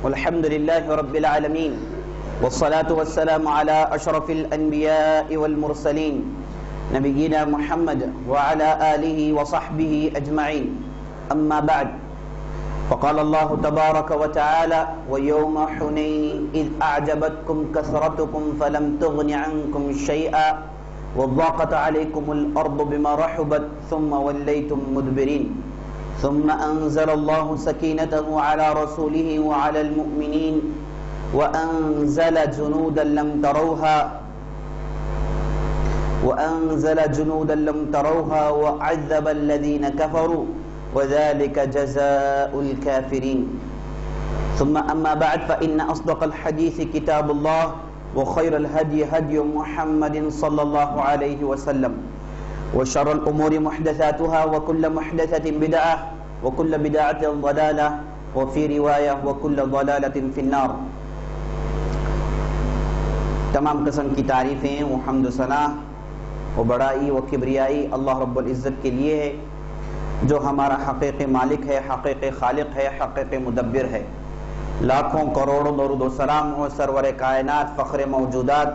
والحمد لله رب العالمين والصلاة والسلام على أشرف الأنبياء والمرسلين نبينا محمد وعلى آله وصحبه أجمعين أما بعد فقال الله تبارك وتعالى ويوم حنين إذ أعجبتكم كثرتكم فلم تغن عنكم شيئا وضاقت عليكم الأرض بما رحبت ثم وليتم مدبرين ثم أنزل الله سكينته على رسوله وعلى المؤمنين وأنزل جنودا لم تروها وعذب الذين كفروا وذلك جزاء الكافرين ثم أما بعد فإن أصدق الحديث كتاب الله وخير الهدي هدي محمد صلى الله عليه وسلم وشر الأمور محدثاتها وكل محدثة بدعة وكل بدعة ضلالة وفي رواية وكل ضلالة في النار. تمام قسم کی تعریفیں و حمد و ثنا و بڑائی و کبریائی اللہ رب العزت کے لیے ہے جو ہمارا حقیقی مالک ہے، حقیقی خالق ہے، حقیقی مدبر ہے. لاکھوں کروڑوں درود و سلام ہو سرور کائنات فخر موجودات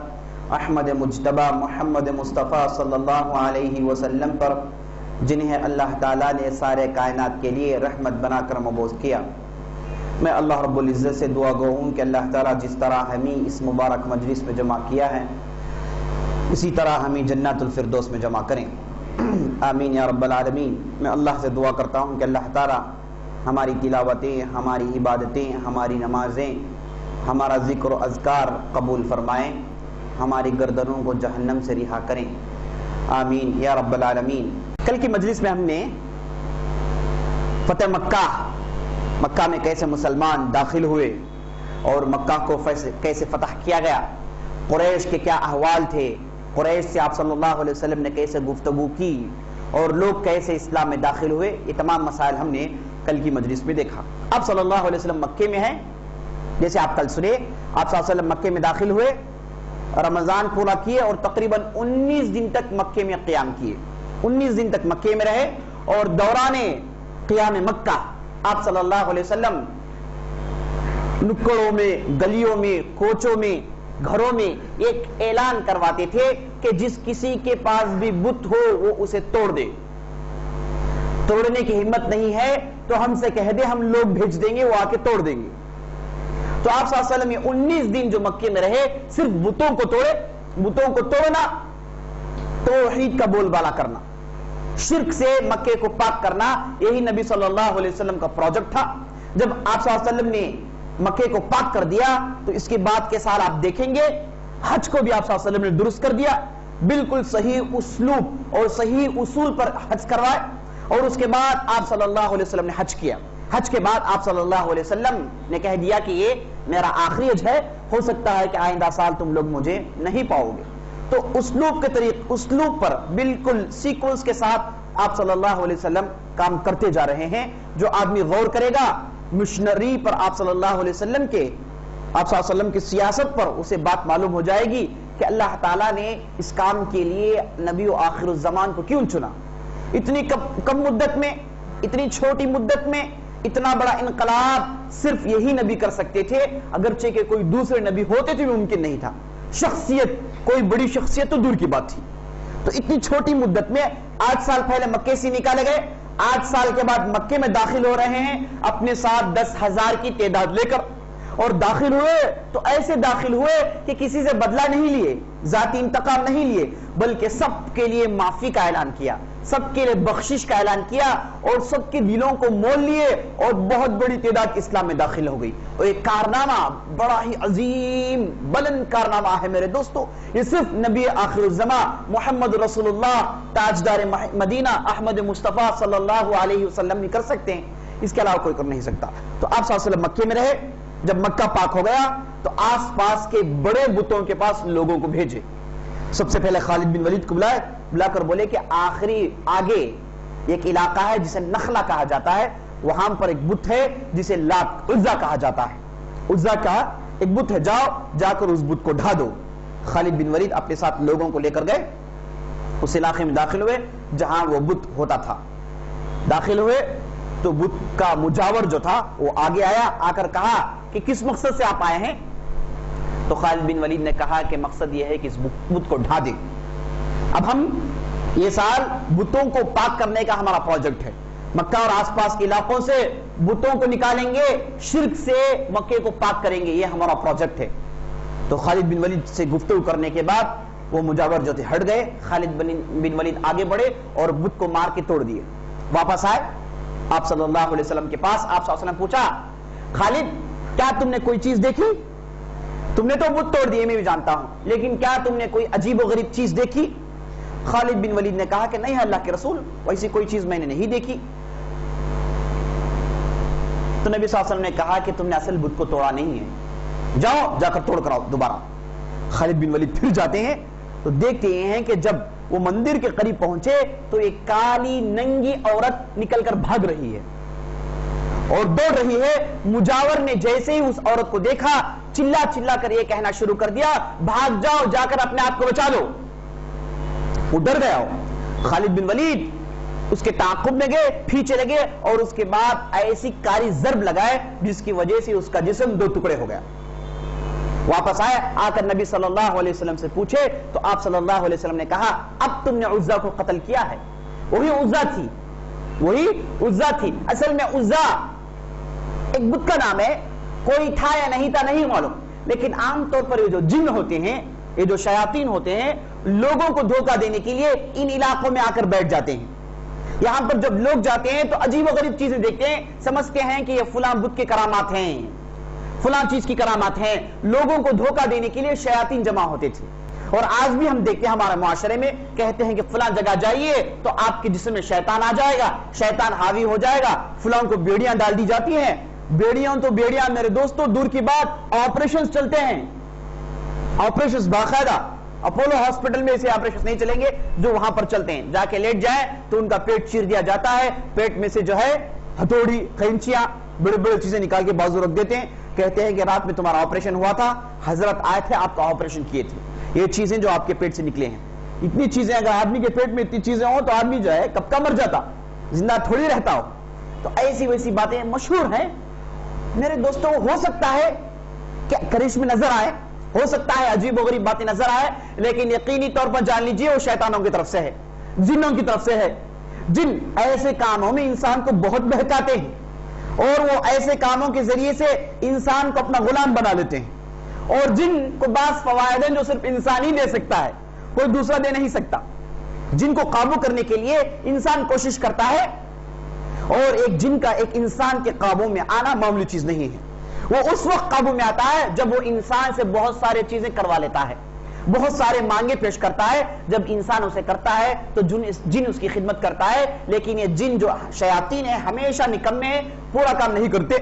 احمد مجتبی محمد مصطفیٰ صلی اللہ علیہ وسلم پر جنہیں اللہ تعالیٰ نے سارے کائنات کے لیے رحمت بنا کر مبعوث کیا. میں اللہ رب العزت سے دعا گو ہوں کہ اللہ تعالیٰ جس طرح ہمیں اس مبارک مجلس میں جمع کیا ہے اسی طرح ہمیں جنات الفردوس میں جمع کریں. آمین یا رب العالمین. میں اللہ سے دعا کرتا ہوں کہ اللہ تعالیٰ ہماری تلاوتیں، ہماری عبادتیں، ہماری نمازیں، ہمارا ذکر و اذکار قبول فرمائیں، ہماری گردنوں کو جہنم سے رہا کریں. آمین یا رب العالمین. کل کی مجلس میں ہم نے فتح مکہ میں کیسے مسلمان داخل ہوئے اور مکہ کو کیسے فتح کیا گیا، قریش کے کیا احوال تھے، قریش سے آپ صلی اللہ علیہ وسلم نے کیسے گفتگو کی اور لوگ کیسے اسلام میں داخل ہوئے، یہ تمام مسائل ہم نے کل کی مجلس میں دیکھا. آپ صلی اللہ علیہ وسلم مکے میں ہیں، جیسے آپ کل سنے آپ صلی اللہ علیہ وسلم مکے میں داخل ہوئے، رمضان پورا کیے اور تقریباً 19 دن تک مکے میں قیام کیے. 19 دن تک مکے میں رہے اور دوران قیام مکہ آپ صلی اللہ علیہ وسلم نکڑوں میں، گلیوں میں، کوچوں میں، گھروں میں ایک اعلان کرواتے تھے کہ جس کسی کے پاس بھی بت ہو وہ اسے توڑ دے. توڑنے کی ہمت نہیں ہے تو ہم سے کہہ دے، ہم لوگ بھیج دیں گے، وہ آ کے توڑ دیں گے. تو آپ صلی اللہ علیہ وسلم یہ 19 دن جو مکے میں رہے صرف بتوں کو توڑے. بتوں کو توڑنا، توحید کا بول بالا کرنا، شرک سے مکے کو پاک کرنا، یہی نبی صلی اللہ علیہ وسلم کا پروجیکٹ تھا. جب آپ صلی اللہ علیہ وسلم نے مکے کو پاک کر دیا تو اس کے بعد کے سال آپ دیکھیں گے حج کو بھی آپ صلی اللہ علیہ وسلم نے درست کر دیا، بالکل صحیح اسلوب اور صحیح اصول پر حج کروائے. اور اس کے بعد آپ صلی اللہ علیہ وسلم نے حج کیا. حج کے بعد آپ صلی اللہ علیہ وسلم نے کہہ دیا کہ یہ میرا آخری حج ہے، ہو سکتا ہے کہ آئندہ سال تم لوگ مجھے نہیں پاؤ گے. تو اسلوب پر بالکل سیکوینس کے ساتھ آپ صلی اللہ علیہ وسلم کام کرتے جا رہے ہیں. جو آدمی غور کرے گا مشنری پر آپ صلی اللہ علیہ وسلم کی سیاست پر، اسے بات معلوم ہو جائے گی کہ اللہ تعالیٰ نے اس کام کے لیے نبی و آخر الزمان کو کیوں چنا. اتنی کم مدت میں، اتنی چھوٹی مدت میں اتنا بڑا انقلاب صرف یہی نبی کر سکتے تھے، اگرچہ کہ کوئی دوسرے نبی ہوتے تھے بھی ممکن نہیں تھا. شخصیت، کوئی بڑی شخصیت تو دور کی بات تھی. تو اتنی چھوٹی مدت میں 8 سال پہلے مکے سے نکالے گئے، 8 سال کے بعد مکے میں داخل ہو رہے ہیں اپنے ساتھ 10,000 کی تعداد لے کر. اور داخل ہوئے تو ایسے داخل ہوئے کہ کسی سے بدلہ نہیں لیے، ذاتی انتقام نہیں لیے، بلکہ سب کے لیے معافی کا اعلان کیا، سب کے لیے بخشش کا اعلان کیا اور سب کے دلوں کو مول لیے اور بہت بڑی تعداد اسلام میں داخل ہو گئی. اور ایک کارنامہ بڑا ہی عظیم بلند کارنامہ ہے میرے دوستو. یہ صرف نبی آخر الزمان محمد رسول اللہ تاجدار مدینہ احمد مصطفیٰ صلی اللہ علیہ وسلم ہی کر سکتے ہیں، اس کے علاوہ کوئی کر نہیں سکتا. تو آپ صلی اللہ علیہ وسلم مکے میں رہے. جب مکہ پاک ہو گیا تو آس پاس کے بڑے بتوں کے پاس لوگوں کو بھیجے. سب سے پہلے خالد بن ولید کو بلا کر بولے کہ آگے ایک علاقہ ہے جسے نخلہ کہا جاتا ہے، وہاں پر ایک بت ہے جسے عزا کہا جاتا ہے. عزا کا ایک بت ہے، جا کر اس بت کو ڈھا دو. خالد بن ولید اپنے ساتھ لوگوں کو لے کر گئے، اس علاقے میں داخل ہوئے جہاں وہ بت ہوتا تھا. داخل ہوئے تو بت کا مجاور جو تھا وہ آگے آیا، آ کر کہا کہ کس مقصد سے آپ آئے ہیں؟ تو خالد بن ولید نے کہا کہ مقصد یہ ہے کہ اس بت کو ڈھا دیں۔ اب ہم یہ سال بتوں کو پاک کرنے کا ہمارا پروجیکٹ ہے، مکہ اور آس پاس کے علاقوں سے بتوں کو نکالیں گے، شرک سے مکے کو پاک کریں گے، یہ ہمارا پروجیکٹ ہے۔ تو خالد بن ولید سے گفتگو کرنے کے بعد وہ مجاور جو تھے ہٹ گئے، خالد بن ولید آگے بڑھے اور بت کو مار کے توڑ دیے۔ واپس آئے آپ صلی اللہ علیہ وسلم کے پاس، آپ صلی اللہ علیہ وسلم پوچھا خالد کیا تم نے کوئی چیز دیکھی؟ تم نے تو بت توڑ دیے میں بھی جانتا ہوں، لیکن کیا تم نے کوئی عجیب و غریب چیز دیکھی؟ خالد بن ولید نے کہا کہ نہیں ہے اللہ کے رسول، ویسی کوئی چیز میں نے نہیں دیکھی۔ تو نبی صلی اللہ علیہ وسلم نے کہا کہ تم نے اصل بت کو توڑا نہیں ہے، جاؤ جا کر توڑ کر آؤ دوبارہ۔ خالد بن ولید پھر جاتے ہیں تو دیکھتے ہیں کہ جب وہ مندر کے قریب پہنچے تو ایک کالی ننگی عورت نکل کر بھاگ رہی ہے اور دوڑ رہی ہے۔ مجاور نے جیسے ہی اس عورت کو دیکھا چلا چلا کر یہ کہنا شروع کر دیا بھاگ جاؤ، جا کر اپنے آپ کو بچا لو۔ وہ ڈر گیا ہو۔ خالد بن ولید اس کے تعاقب میں گئے، پیچھے لگے اور اس کے بعد ایسی کاری ضرب لگائے جس کی وجہ سے اس کا جسم دو ٹکڑے ہو گیا۔ واپس آئے، آ کر نبی صلی اللہ علیہ وسلم سے پوچھے تو آپ صلی اللہ علیہ وسلم نے کہا اب تم نے عزا کو قتل کیا ہے۔ وہی عزا تھی، وہی عزا تھی۔ اصل میں عزا ایک بت کا نام ہے، کوئی تھا یا نہیں تھا نہیں معلوم، لیکن عام طور پر یہ جو جن ہوتے ہیں، یہ جو شیاطین ہوتے ہیں، لوگوں کو دھوکہ دینے کے لیے ان علاقوں میں آ کر بیٹھ جاتے ہیں۔ یہاں پر جب لوگ جاتے ہیں تو عجیب و غریب چیزیں دیکھتے ہیں، سمجھتے ہیں کہ یہ فلاں بت کے کرامات ہیں، فلاں چیز کی کرامات ہیں۔ لوگوں کو دھوکہ دینے کے لیے شیاطین جمع ہوتے تھے، اور آج بھی ہم دیکھتے ہیں ہمارے معاشرے میں، کہتے ہیں کہ فلاں جگہ جائیے تو آپ کے جسم میں شیطان آ جائے گا، شیطان حاوی ہو جائے گا، فلاں کو بیڑیاں ڈال دی جاتی ہیں۔ بیڑیاں تو بیڑیاں میرے دوستوں دور کی بات، آپریشنز چلتے ہیں، آپریشنز باقاعدہ۔ اپولو ہاسپٹل میں ایسے آپریشن نہیں چلیں گے جو وہاں پر چلتے ہیں، جا کے لیٹ جائیں تو ان کا پیٹ چیر دیا جاتا ہے، پیٹ میں سے جو ہے ہتھوڑی، قینچیاں، بڑے بڑے چیزیں نکال کے بازو رکھ دیتے ہیں، کہتے ہیں کہ رات میں تمہارا آپریشن ہوا تھا، حضرت آئے تھے آپ کا آپریشن کیے تھے، یہ چیزیں جو آپ کے پیٹ سے نکلے ہیں۔ اتنی چیزیں اگر آدمی کے پیٹ میں اتنی چیزیں ہوں تو آدمی جو ہے کب کا مر جاتا، زندہ تھوڑی رہتا ہو۔ تو ایسی ویسی باتیں مشہور ہیں میرے دوستوں۔ ہو سکتا ہے کہ کرشمے نظر آئے، ہو سکتا ہے عجیب و غریب باتیں نظر آئے، لیکن یقینی طور پر جان لیجئے وہ شیطانوں کی طرف سے ہے، جنوں کی طرف سے ہے۔ جن ایسے کاموں میں انسان کو بہت بہکاتے ہیں اور وہ ایسے کاموں کے ذریعے سے انسان کو اپنا غلام بنا لیتے ہیں، اور جن کو بعض فوائد ہیں جو صرف انسان ہی دے سکتا ہے، کوئی دوسرا دے نہیں سکتا۔ جن کو قابو کرنے کے لیے انسان کوشش کرتا ہے، اور ایک جن کا ایک انسان کے قابو میں آنا معمولی چیز نہیں ہے۔ وہ اس وقت قابو میں آتا ہے جب وہ انسان سے بہت سارے چیزیں کروا لیتا ہے، بہت سارے مانگے پیش کرتا ہے۔ جب انسان اسے کرتا ہے تو جن اس کی خدمت کرتا ہے، لیکن یہ جن جو شیاطین ہیں ہمیشہ نکمے ہیں، پورا کام نہیں کرتے،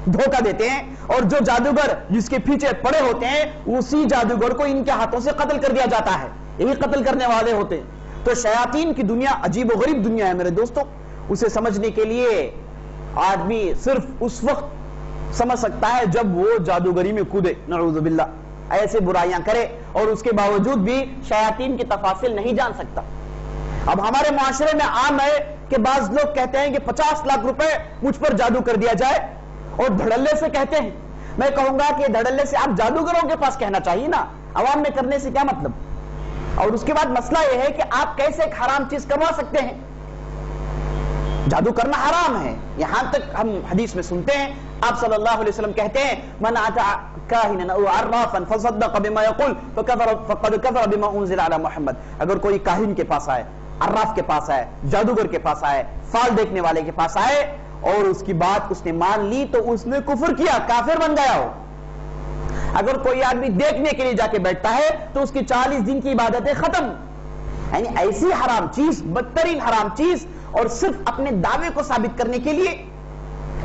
دھوکہ دیتے ہیں، اور جو جادوگر جس کے پیچھے پڑے ہوتے ہیں اسی جادوگر کو ان کے ہاتھوں سے قتل کر دیا جاتا ہے، یہی قتل کرنے والے ہوتے ہیں۔ تو شیاطین کی دنیا عجیب و غریب دنیا ہے میرے دوستوں۔ اسے سمجھنے کے لیے آدمی صرف اس وقت سمجھ سکتا ہے جب وہ جادوگری میں کودے، نعوذ باللہ، ایسے برائیاں کرے، اور اس کے باوجود بھی شیاطین کی تفاصیل نہیں جان سکتا۔ اب ہمارے معاشرے میں عام ہے کہ بعض لوگ کہتے ہیں کہ 50 لاکھ روپے مجھ پر جادو کر دیا جائے، اور دھڑلے سے کہتے ہیں۔ میں کہوں گا کہ دھڑلے سے آپ جادوگروں کے پاس کہنا چاہیے نا، عوام میں کرنے سے کیا مطلب؟ اور اس کے بعد مسئلہ یہ ہے کہ آپ کیسے ایک حرام چیز کروا سکتے ہیں؟ جادو کرنا حرام ہے، یہاں تک ہم حدیث میں سنتے ہیں، آپ صلی اللہ علیہ وسلم کہتے ہیں من اتى کاہنا او عرافا فصدق بما يقول فقد كفر بما انزل على محمد۔ اگر کوئی کاہن کے پاس آئے، عراف کے پاس آئے، جادوگر کے پاس آئے، فال دیکھنے والے کے پاس آئے، اور اس کی بات اس نے مان لی تو اس نے کفر کیا، کافر بن گیا ہو۔ اگر کوئی آدمی دیکھنے کے لیے جا کے بیٹھتا ہے تو اس کی 40 دن کی عبادتیں ختم۔ یعنی ایسی حرام چیز، بدترین حرام چیز، اور صرف اپنے دعوے کو ثابت کرنے کے لیے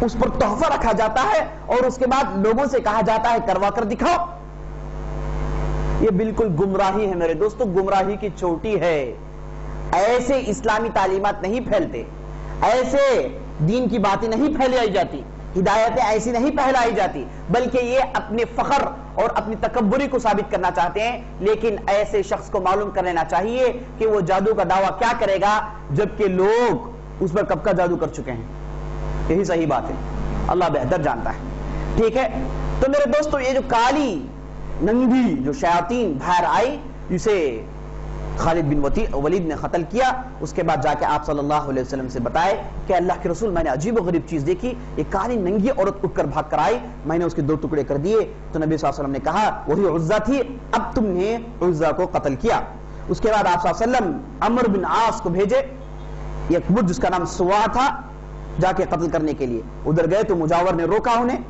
اس پر تحفہ رکھا جاتا ہے، اور اس کے بعد لوگوں سے کہا جاتا ہے کروا کر دکھاؤ۔ یہ بالکل گمراہی ہے میرے دوستو، گمراہی کی چوٹی ہے۔ ایسے اسلامی تعلیمات نہیں پھیلتے، ایسے دین کی باتیں نہیں پھیلائی جاتی، ہدایتیں ایسی نہیں پھیلائی جاتی، بلکہ یہ اپنے فخر اور اپنی تکبری کو ثابت کرنا چاہتے ہیں۔ لیکن ایسے شخص کو معلوم کر لینا چاہیے کہ وہ جادو کا دعویٰ کیا کرے گا جبکہ لوگ اس پر کب کا جادو کر چکے ہیں۔ یہی صحیح بات ہے، اللہ بہتر جانتا ہے. ٹھیک ہے، تو میرے دوستو یہ جو کالی ننگی جو شیاطین باہر آئی جسے خالد بن ولید نے قتل کیا، اس کے بعد جا کے آپ صلی اللہ علیہ وسلم سے بتائے کہ اللہ کے رسول میں نے عجیب و غریب چیز دیکھی، یہ کالی ننگی عورت اٹھ کر بھاگ کر آئی، میں نے اس کے 2 ٹکڑے کر دیے. تو نبی صلی اللہ علیہ وسلم نے کہا وہی عزہ تھی، اب تم نے عزہ کو قتل کیا. اس کے بعد آپ صلی اللہ علیہ وسلم عمرو بن عاص کو بھیجے، ایک بدھ جس کا نام سوا تھا، جا کے قتل کرنے کے لیے. ادھر گئے تو مجاور نے روکا انہیں،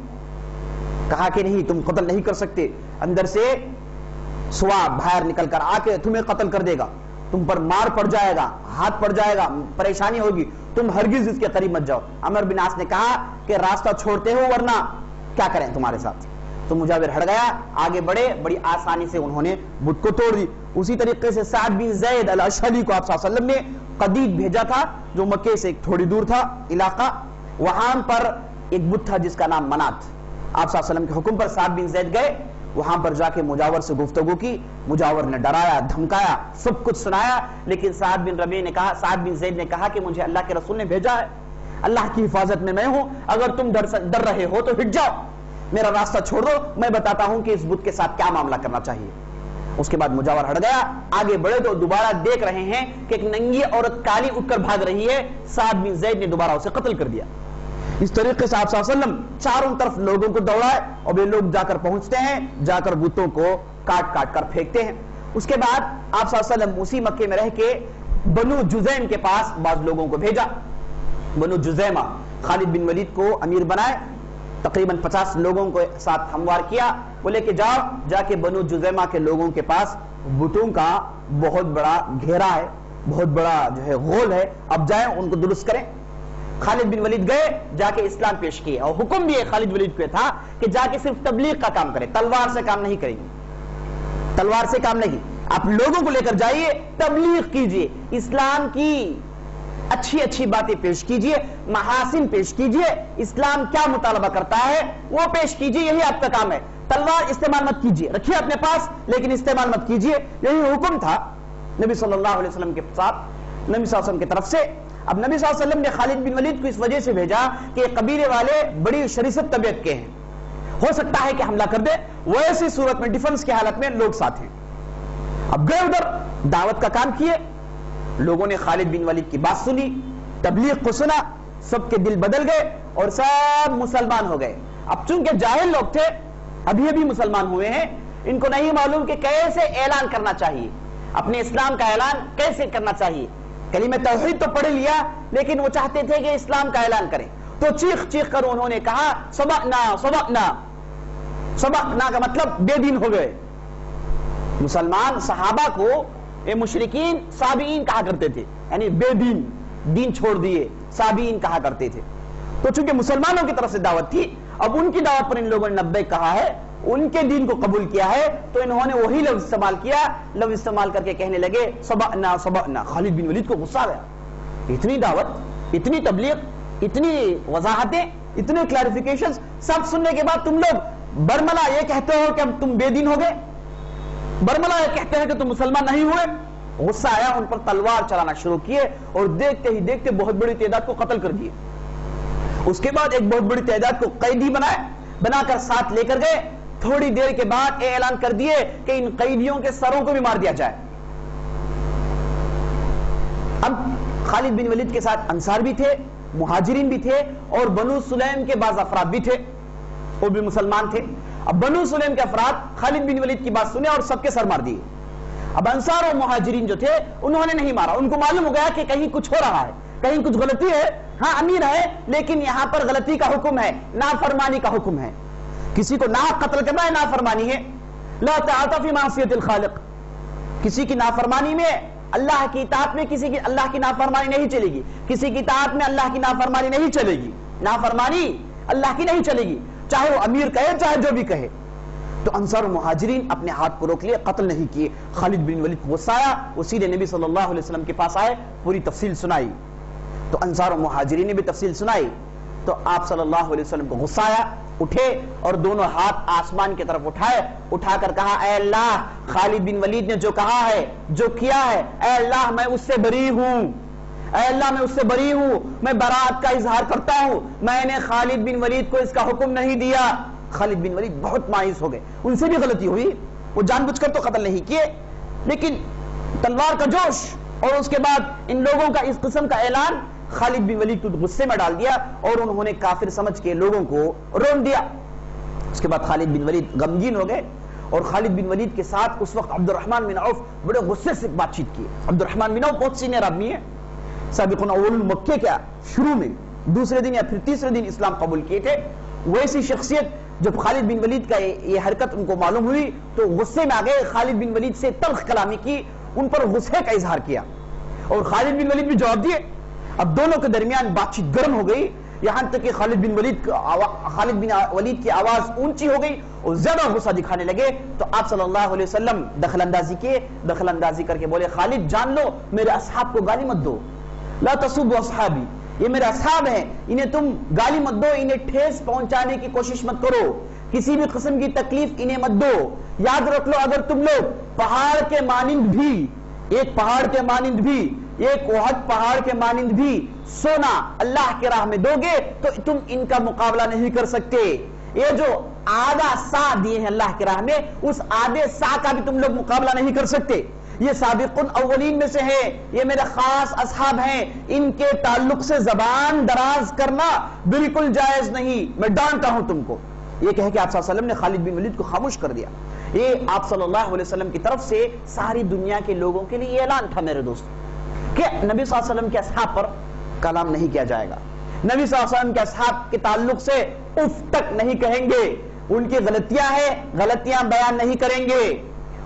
کہا کہ نہیں تم قتل نہیں کر سکتے، اندر سے سوا باہر نکل کر آ کے تمہیں قتل کر دے گا، تم پر مار پڑ جائے گا، ہاتھ پڑ جائے گا، پریشانی ہوگی، تم ہرگز اس کے قریب مت جاؤ. عمرو بن عاص نے کہا کہ راستہ چھوڑتے ہو ورنہ کیا کریں تمہارے ساتھ. تو مجاور ہٹ گیا، آگے بڑھے، بڑی آسانی سے انہوں نے بت کو توڑ دی. اسی طریقے سے سعد بن زید الاشہلی کو آپ صلی اللہ علیہ وسلم نے قدید بھیجا تھا، جو مکے سے تھوڑی دور تھا علاقہ، وہاں پر ایک بت تھا جس کا نام منات. آپ صلی اللہ علیہ وسلم کے حکم پر سعد بن زید گئے، وہاں پر جا کے مجاور سے گفتگو کی، مجاور نے ڈرایا دھمکایا سب کچھ سنایا، لیکن سعد بن زید نے کہا کہ مجھے اللہ کے رسول نے بھیجا ہے، اللہ کی حفاظت میں میں ہوں، اگر تم ڈر رہے ہو تو ہٹ جاؤ، میرا راستہ چھوڑ دو، میں بتاتا ہوں کہ اس بت کے ساتھ کیا معاملہ کرنا چاہیے. اس کے بعد مجاور ہٹ گیا، آگے بڑھے تو دوبارہ دیکھ رہے ہیں کہ ایک ننگی عورت کالی اٹھ کر بھاگ رہی ہے. سعد بن زید نے دوبارہ اسے قتل کر دیا. اس طریقے سے آپ صلی اللہ علیہ وسلم چاروں طرف لوگوں کو دوڑائے، اور یہ لوگ جا کر پہنچتے ہیں، جا کر بتوں کو کاٹ کاٹ کر پھینکتے ہیں. اس کے بعد آپ صلی اللہ علیہ وسلم اسی مکے میں رہ کے بنو جزیم کے پاس بعض لوگوں کو بھیجا. بنو جزیمہ خالد بن ولید کو امیر بنائے، تقریباً 50 لوگوں کو ساتھ ہموار کیا، بولے کہ جاؤ جا کے بنو جزیمہ کے لوگوں کے پاس بتوں کا بہت بڑا گھیرا ہے، بہت بڑا جو ہے غول ہے، اب جائیں ان کو درست کریں. خالد بن ولید گئے، جا کے اسلام پیش کیے، اور حکم بھی خالد ولید کو تھا کہ جا کے صرف تبلیغ کا کام کرے، تلوار سے کام نہیں کریں گے، تلوار سے کام نہیں، آپ لوگوں کو لے کر جائیے، تبلیغ کیجئے، اسلام کی اچھی اچھی باتیں پیش کیجئے، محاسن پیش کیجئے، اسلام کیا مطالبہ کرتا ہے وہ پیش کیجئے، یہی آپ کا کام ہے. تلوار استعمال مت کیجئے، رکھیے اپنے پاس لیکن استعمال مت کیجئے. یہی حکم تھا نبی صلی اللہ علیہ وسلم کے ساتھ، نبی صلی اللہ علیہ وسلم کی طرف سے. اب نبی صلی اللہ علیہ وسلم نے خالد بن ولید کو اس وجہ سے بھیجا کہ قبیلے والے بڑی شریست طبیعت کے ہیں، ہو سکتا ہے کہ حملہ کر دے، ویسی صورت میں ڈیفنس کی حالت میں لوگ ساتھ ہیں. اب گئے ادھر، دعوت کا کام کیے، لوگوں نے خالد بن ولید کی بات سنی، تبلیغ کو سنا، سب کے دل بدل گئے اور سب مسلمان ہو گئے. اب چونکہ جاہل لوگ تھے، ابھی مسلمان ہوئے ہیں، ان کو نہیں معلوم کہ کیسے اعلان کرنا چاہیے، اپنے اسلام کا اعلان کیسے کرنا چاہیے. کلمہ توحید تو پڑھ لیا لیکن وہ چاہتے تھے کہ اسلام کا اعلان کریں، تو چیخ چیخ کر انہوں نے کہا سبقنا سبقنا. سبقنا کا مطلب بے دین ہو گئے. مسلمان صحابہ کو یہ مشرکین صابئین کہا کرتے تھے، یعنی بے دین، دین چھوڑ دیے، صابئین کہا کرتے تھے. تو چونکہ مسلمانوں کی طرف سے دعوت تھی، اب ان کی دعوت پر ان لوگوں نے لبیک کہا ہے، ان کے دین کو قبول کیا ہے، تو انہوں نے وہی لفظ استعمال کیا، لفظ استعمال کر کے کہنے لگے سبقنا سبقنا. خالد بن ولید کو غصہ آ گیا، اتنی دعوت، اتنی تبلیغ، اتنی وضاحتیں، اتنے کلیریفیکیشنز سب سننے کے بعد تم لوگ برملا یہ کہتے ہو کہ اب تم بے دین ہو گئے، برملا یہ کہتے ہیں کہ تم مسلمان نہیں ہوئے. غصہ آیا، ان پر تلوار چلانا شروع کیے اور دیکھتے ہی دیکھتے بہت بڑی تعداد کو قتل کر دیے. اس کے بعد ایک بہت بڑی تعداد کو قیدی بنا کر ساتھ لے کر گئے. تھوڑی دیر کے بعد یہ اعلان کر دیے کہ ان قیدیوں کے سروں کو بھی مار دیا جائے. اب خالد بن ولید کے ساتھ انصار بھی تھے، مہاجرین بھی تھے، اور بنو سلیم کے بعض افراد بھی تھے، وہ بھی مسلمان تھے. اب بنو سلیم کے افراد خالد بن ولید کی بات سنے اور سب کے سر مار دیے. اب انصار اور مہاجرین جو تھے انہوں نے نہیں مارا، ان کو معلوم ہو گیا کہ کہیں کچھ ہو رہا ہے، کہیں کچھ غلطی ہے. ہاں امیر ہے لیکن یہاں پر غلطی کا حکم ہے، نافرمانی کا حکم ہے. کسی کو ناحق قتل کرنا ہے نافرمانی ہے. لا طاعۃ فی معصیۃ الخالق. کسی کی نافرمانی میں، اللہ کی اطاعت میں کسی کی اللہ کی نافرمانی نہیں چلے گی، کسی کی اطاعت میں اللہ کی نافرمانی نہیں چلے گی. نافرمانی اللہ کی نہیں چلے گی، چاہے وہ امیر کہے چاہے جو بھی کہے. تو انصار و مہاجرین اپنے ہاتھ کو روک لیے، قتل نہیں کیے. خالد بن ولید کو غصہ آیا، وہ سیدھے نبی صلی اللہ علیہ وسلم کے پاس آئے، پوری تفصیل سنائی. تو انصار و مہاجرین نے بھی تفصیل سنائی. تو آپ صلی اللہ علیہ وسلم کو غصہ آیا، اٹھے اور دونوں ہاتھ آسمان کی طرف اٹھائے، اٹھا کر کہا اے اللہ، خالد بن ولید نے جو کہا ہے، جو کیا ہے، اے اللہ میں اس سے بری ہوں، اے اللہ میں اس سے بری ہوں، میں برات کا اظہار کرتا ہوں، میں نے خالد بن ولید کو اس کا حکم نہیں دیا۔ خالد بن ولید بہت مایوس ہو گئے، ان سے بھی غلطی ہوئی، وہ جان بوجھ کر تو قتل نہیں کیے، لیکن تلوار کا جوش اور اس کے بعد ان لوگوں کا اس قسم کا اعلان خالد بن ولید کو غصے میں ڈال دیا اور انہوں نے کافر سمجھ کے لوگوں کو رون دیا۔ اس کے بعد خالد بن ولید غمگین ہو گئے اور خالد بن ولید کے ساتھ اس وقت عبد الرحمن بن عوف بڑے غصے سے بات چیت کی۔ عبد الرحمن بن عوف بہت سینئر آدمی ہے، سابقون اول مکے کا شروع میں دوسرے دن یا پھر تیسرے دن اسلام قبول کیے تھے۔ ویسی شخصیت جب خالد بن ولید کا یہ حرکت ان کو معلوم ہوئی تو غصے میں آ گئے، خالد بن ولید سے تلخ کلامی کی، ان پر غصے کا اظہار کیا اور خالد بن ولید بھی جواب دیے۔ اب دونوں کے درمیان بات چیت گرم ہو گئی، یہاں تک کہ خالد بن ولید کی آواز اونچی ہو گئی اور زیادہ غصہ دکھانے لگے۔ تو آپ صلی اللہ علیہ وسلم دخل اندازی کیے، دخل اندازی کر کے بولے خالد جان لو میرے اصحاب کو گالی مت دو، لا تسبوا اصحابی، یہ میرے اصحاب ہیں، انہیں تم گالی مت دو، انہیں ٹھیس پہنچانے کی کوشش مت کرو، کسی بھی قسم کی تکلیف انہیں مت دو۔ یاد رکھ لو اگر تم لوگ پہاڑ کے مانند بھی، ایک پہاڑ کے مانند بھی، ایک احد پہاڑ کے مانند بھی سونا اللہ کے راہ میں دو گے تو تم ان کا مقابلہ نہیں کر سکتے۔ یہ جو آدھا سا دیے ہیں اللہ کے راہ میں، اس آدھے سا کا بھی تم لوگ مقابلہ نہیں کر سکتے۔ یہ سابقون اولین میں سے ہے، یہ میرے خاص اصحاب ہیں، ان کے تعلق سے زبان دراز کرنا بالکل جائز نہیں، میں ڈانٹتا ہوں تم کو۔ یہ کہہ کے آپ صلی اللہ علیہ وسلم نے خالد بن ولید کو خاموش کر دیا۔ یہ آپ صلی اللہ علیہ وسلم کی طرف سے ساری دنیا کے لوگوں کے لیے اعلان تھا میرے دوست کہ نبی صلی اللہ علیہ وسلم کے اصحاب پر کلام نہیں کیا جائے گا، نبی صلی اللہ علیہ وسلم کے اصحاب کے تعلق سے اف تک نہیں کہیں گے، ان کی غلطیاں ہیں غلطیاں بیان نہیں کریں گے،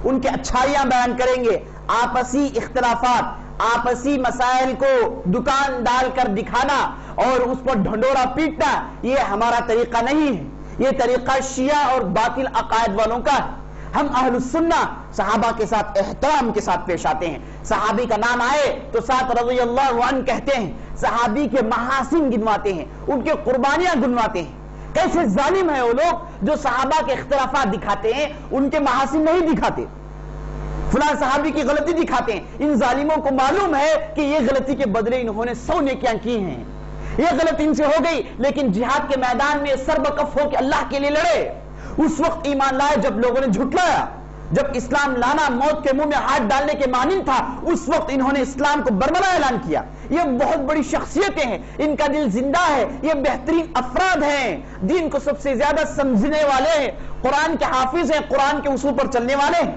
ان کی اچھائیاں بیان کریں گے۔ آپسی اختلافات، آپسی مسائل کو دکان ڈال کر دکھانا اور اس پر ڈھنڈورا پیٹنا، یہ ہمارا طریقہ نہیں ہے، یہ طریقہ شیعہ اور باطل عقائد والوں کا ہے۔ ہم اہل السنہ صحابہ کے ساتھ احترام کے ساتھ پیش آتے ہیں، صحابی کا نام آئے تو ساتھ رضی اللہ عنہ کہتے ہیں، صحابی کے محاسن گنواتے ہیں، ان کے قربانیاں گنواتے ہیں۔ کیسے ظالم ہیں وہ لوگ جو صحابہ کے اختلافات دکھاتے ہیں، ان کے محاسن نہیں دکھاتے، فلاں صحابی کی غلطی دکھاتے ہیں۔ ان ظالموں کو معلوم ہے کہ یہ غلطی کے بدلے انہوں نے 100 نیکیاں کی ہیں، یہ غلطی ان سے ہو گئی، لیکن جہاد کے میدان میں سر بکف ہو کے اللہ کے لیے لڑے۔ اس وقت ایمان لائے جب لوگوں نے جھٹلایا، جب اسلام لانا موت کے منہ میں ہاتھ ڈالنے کے مانند تھا، اس وقت انہوں نے اسلام کو برملا اعلان کیا۔ یہ بہت بڑی شخصیتیں ہیں، ان کا دل زندہ ہے، یہ بہترین افراد ہیں، دین کو سب سے زیادہ سمجھنے والے ہیں، قرآن کے حافظ ہیں، قرآن کے اصول پر چلنے والے ہیں۔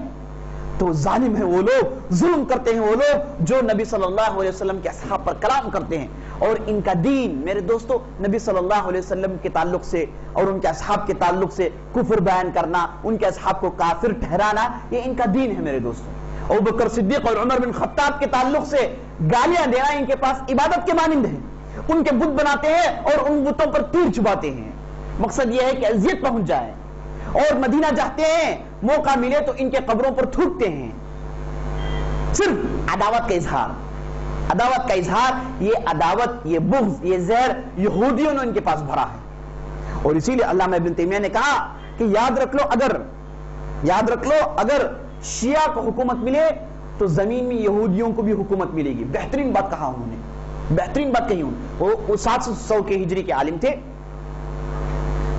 تو ظالم ہیں وہ لوگ، ظلم کرتے ہیں وہ لوگ جو نبی صلی اللہ علیہ وسلم کے اصحاب پر کلام کرتے ہیں، اور ان کا دین میرے دوستو نبی صلی اللہ علیہ وسلم کے تعلق سے اور ان کے اصحاب کے تعلق سے کفر بیان کرنا، ان کے اصحاب کو کافر ٹھہرانا، یہ ان کا دین ہے میرے دوستو۔ ابوبکر صدیق اور عمر بن خطاب کے تعلق سے گالیاں دینا ان کے پاس عبادت کے مانند ہے، ان کے بت بناتے ہیں اور ان بتوں پر تیر چباتے ہیں، مقصد یہ ہے کہ اذیت پہنچ جائے، اور مدینہ جاتے ہیں موقع ملے تو ان کے قبروں پر تھوکتے ہیں، صرف عداوت کا اظہار، عداوت کا اظہار، یہ عداوت، یہ بغض، یہ زہر یہودیوں نے ان کے پاس بھرا ہے۔ اور اسی لیے علامہ ابن تیمیہ نے کہا کہ یاد رکھ لو اگر شیعہ کو حکومت ملے تو زمین میں یہودیوں کو بھی حکومت ملے گی۔ بہترین بات کہا انہوں نے، بہترین بات کہی وہ 700 کے ہجری کے عالم تھے،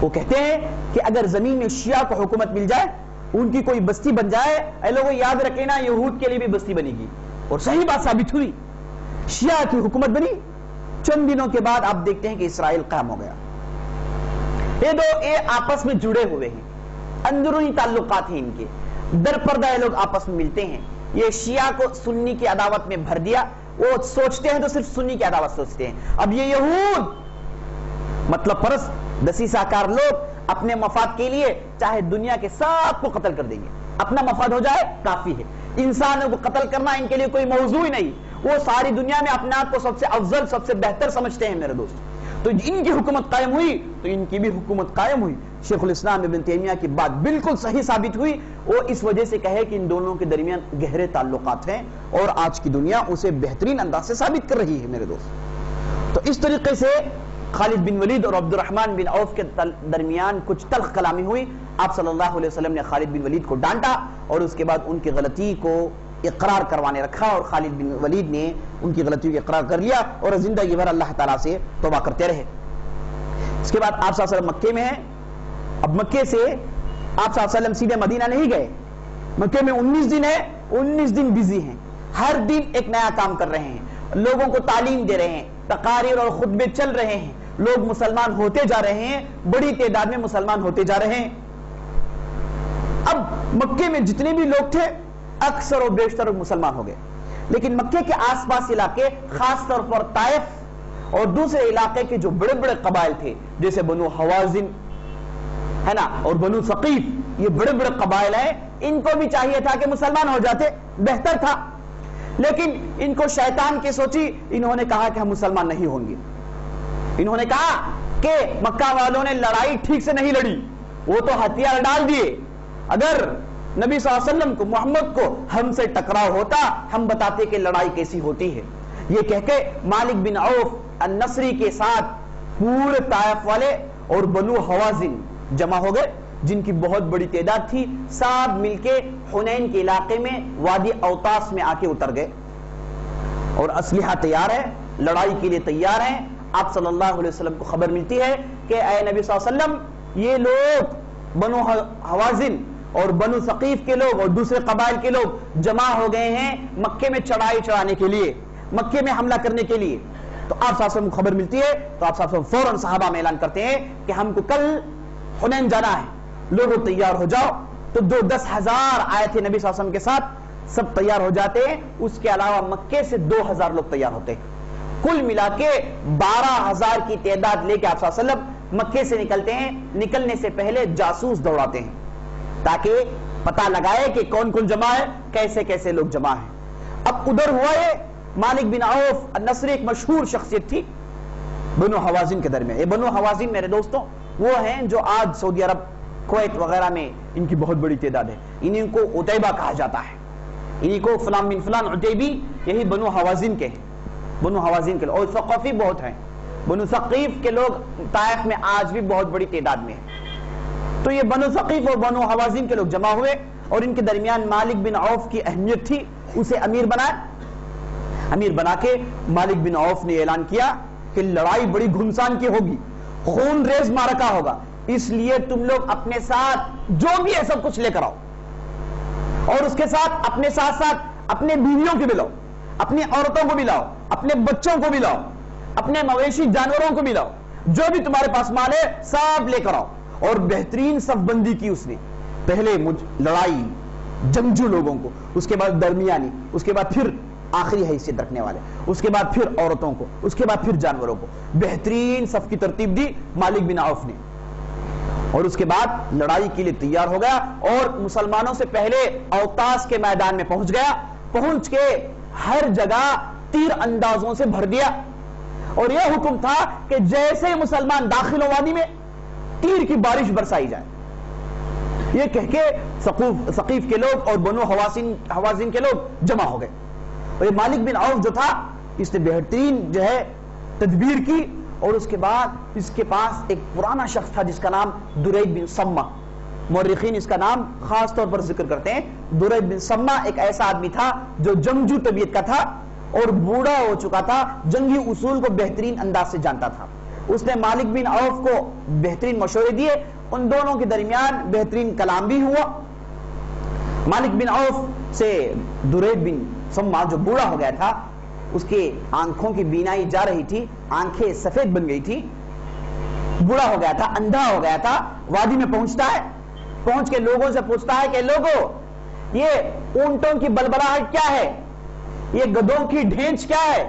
وہ کہتے ہیں کہ اگر زمین میں شیعہ کو حکومت مل جائے، ان کی کوئی بستی بن جائے، اے لوگوں یاد رکھنا یہود کے لیے بھی بستی بنے گی، اور صحیح بات ثابت ہوئی، شیعہ کی حکومت بنی۔ چند دنوں کے بعد آپ دیکھتے ہیں کہ اسرائیل قائم ہو گیا۔ یہ آپس میں جڑے ہوئے ہیں، اندرونی تعلقات ہیں ان کے، در پردہ یہ لوگ آپس میں ملتے ہیں۔ یہ شیعہ کو سنی کی عداوت میں بھر دیا، وہ سوچتے ہیں تو صرف سنی کی عداوت سوچتے ہیں۔ اب یہ یہود مطلب پرست دسیسہ کار لوگ اپنے مفاد کے لیے چاہے دنیا کے سب کو قتل کر دیں گے، اپنا مفاد ہو جائے کافی ہے، انسانوں کو قتل کرنا ان کے لیے کوئی موضوع ہی نہیں، وہ ساری دنیا میں اپنے آپ کو سب سے افضل سب سے بہتر سمجھتے ہیں میرے دوست۔ تو ان کی حکومت قائم ہوئی تو ان کی بھی حکومت قائم ہوئی۔ شیخ الاسلام ابن تیمیہ کی بات بالکل صحیح ثابت ہوئی، وہ اس وجہ سے کہے کہ ان دونوں کے درمیان گہرے تعلقات ہیں، اور آج کی دنیا اسے بہترین انداز سے ثابت کر رہی ہے میرے دوست۔ تو اس طریقے سے خالد بن ولید اور عبد الرحمن بن عوف کے درمیان کچھ تلخ کلامی ہوئی۔ آپ صلی اللہ علیہ وسلم نے خالد بن ولید کو ڈانٹا اور اس کے بعد ان کی غلطی کو اقرار کروانے رکھا اور خالد بن ولید نے ان کی غلطیوں کا اقرار کر لیا اور زندگی بھر اللہ تعالیٰ سے توبہ کرتے رہے۔ اس کے بعد آپ صلی اللہ علیہ وسلم مکے میں ہیں۔ اب مکے سے آپ صلی اللہ علیہ وسلم سیدھے مدینہ نہیں گئے، مکے میں 19 دن ہے، 19 دن بزی ہیں، ہر دن ایک نیا کام کر رہے ہیں، لوگوں کو تعلیم دے رہے ہیں، تقاریر اور خطبے چل رہے ہیں، لوگ مسلمان ہوتے جا رہے ہیں، بڑی تعداد میں مسلمان ہوتے جا رہے ہیں۔ اب مکے میں جتنے بھی لوگ تھے اکثر و بیشتر مسلمان ہو گئے، لیکن مکے کے آس پاس علاقے خاص طور پر طائف اور دوسرے علاقے کے جو بڑے بڑے قبائل تھے جیسے بنو حوازن ہے نا اور بنو ثقیف، یہ بڑے بڑے قبائل ہیں، ان کو بھی چاہیے تھا کہ مسلمان ہو جاتے، بہتر تھا، لیکن ان کو شیطان کی سوچی، انہوں نے کہا کہ ہم مسلمان نہیں ہوں گے۔ انہوں نے کہا کہ مکہ والوں نے لڑائی ٹھیک سے نہیں لڑی، وہ تو ہتھیار ڈال دیے، اگر نبی صلی اللہ علیہ وسلم کو محمد کو ہم سے ٹکراؤ ہوتا ہم بتاتے کہ لڑائی کیسی ہوتی ہے۔ یہ کہہ کے مالک بن عوف النصری کے ساتھ پورے طائف والے اور بنو حوازن جمع ہو گئے، جن کی بہت بڑی تعداد تھی، سب مل کے حنین کے علاقے میں وادی اوطاس میں آ کے اتر گئے اور اسلحہ تیار ہے، لڑائی کے لیے تیار ہیں۔ آپ صلی اللہ علیہ وسلم کو خبر ملتی ہے کہ اے نبی صلی اللہ علیہ وسلم، یہ لوگ بنو حوازن اور بنو ثقیف کے لوگ اور دوسرے قبائل کے لوگ جمع ہو گئے ہیں مکے میں چڑھائی چڑھانے کے لیے، مکے میں حملہ کرنے کے لیے۔ تو آپ صلی اللہ علیہ وسلم کو خبر ملتی ہے تو آپ صلی اللہ علیہ وسلم فوراً صحابہ میں اعلان کرتے ہیں کہ ہم کو کل حنین جانا ہے، لوگوں تیار ہو جاؤ۔ تو 10,000 آئے تھے نبی صلی اللہ علیہ وسلم کے ساتھ، سب تیار ہو جاتے ہیں، اس کے علاوہ مکے سے 2,000 لوگ تیار ہوتے ہیں، کل ملا کے 12,000 کی تعداد لے کے آپ صلی اللہ علیہ وسلم مکے سے نکلتے ہیں۔ نکلنے سے پہلے جاسوس دوڑاتے ہیں تاکہ پتہ لگائے کہ کون کون جمع ہے، کیسے کیسے لوگ جمع ہیں۔ اب ادھر ہوا ہے مالک بن عوف النصری، ایک مشہور شخصیت تھی بنو حوازن کے درمیان۔ یہ بنو حوازن میرے دوستوں وہ ہیں جو آج سعودی عرب، کویت وغیرہ میں ان کی بہت بڑی تعداد ہے، انہیں کو عتیبہ کہا جاتا ہے، انہیں کو فلان بن فلان عتیبی، یہی بنو حوازن کے ہیں، بنو حوازن کے لوگ۔ اور ثقفی بہت ہیں، بنو ثقیف کے لوگ طائف میں آج بھی بہت بڑی تعداد میں ہیں۔ تو یہ بنو ثقیف اور بنو حوازن کے لوگ جمع ہوئے اور ان کے درمیان مالک بن عوف کی اہمیت تھی، اسے امیر بنایا۔ امیر بنا کے مالک بن عوف نے اعلان کیا کہ لڑائی بڑی گھمسان کی ہوگی، خون ریز معرکہ ہوگا، اس لیے تم لوگ اپنے ساتھ جو بھی ہے سب کچھ لے کر آؤ، اور اس کے ساتھ اپنے ساتھ ساتھ اپنے بیویوں کو بھی لاؤ، اپنی عورتوں کو بھی لاؤ، اپنے بچوں کو بھی لاؤ، اپنے مویشی جانوروں کو بھی لاؤ، جو بھی تمہارے پاس مال ہے سب لے کر آؤ۔ اور بہترین صف بندی کی اس نے، پہلے لڑائی جنگجو لوگوں کو، اس کے بعد درمیانی، اس کے بعد پھر آخری حیثیت رکھنے والے، اس کے بعد پھر عورتوں کو، اس کے بعد پھر جانوروں کو، بہترین صف کی ترتیب دی مالک بن عوف نے۔ اور اس کے بعد لڑائی کے لیے تیار ہو گیا اور مسلمانوں سے پہلے اوطاس کے میدان میں پہنچ گیا، پہنچ کے ہر جگہ تیر اندازوں سے بھر دیا، اور یہ حکم تھا کہ جیسے مسلمان داخل ہو وادی میں تیر کی بارش برسائی جائے۔ یہ کہہ کے ثقیف کے لوگ اور بنو حوازن کے لوگ جمع ہو گئے، اور یہ مالک بن عوف جو تھا اس نے بہترین جو ہے تدبیر کی۔ اور اس کے بعد اس کے پاس ایک پرانا شخص تھا جس کا نام درید بن سما، مورخین اس کا نام خاص طور پر ذکر کرتے ہیں۔ درید بن سما ایک ایسا آدمی تھا جو جنگجو طبیعت کا تھا اور بوڑھا ہو چکا تھا، جنگی اصول کو بہترین انداز سے جانتا تھا۔ اس نے مالک بن عوف کو بہترین مشورے دیے، ان دونوں کے درمیان بہترین کلام بھی ہوا۔ مالک بن عوف سے درید بن سما جو بوڑھا ہو گیا تھا، اس کے آنکھوں کی بینائی جا رہی تھی، آنکھیں سفید بن گئی تھی، بوڑھا ہو گیا تھا، اندھا ہو گیا تھا۔ وادی میں پہنچتا ہے، پہنچ کے لوگوں سے پوچھتا ہے کہ لوگوں، یہ اونٹوں کی بلبلاہٹ کیا ہے، یہ گدھوں کی ڈھینچ کیا ہے،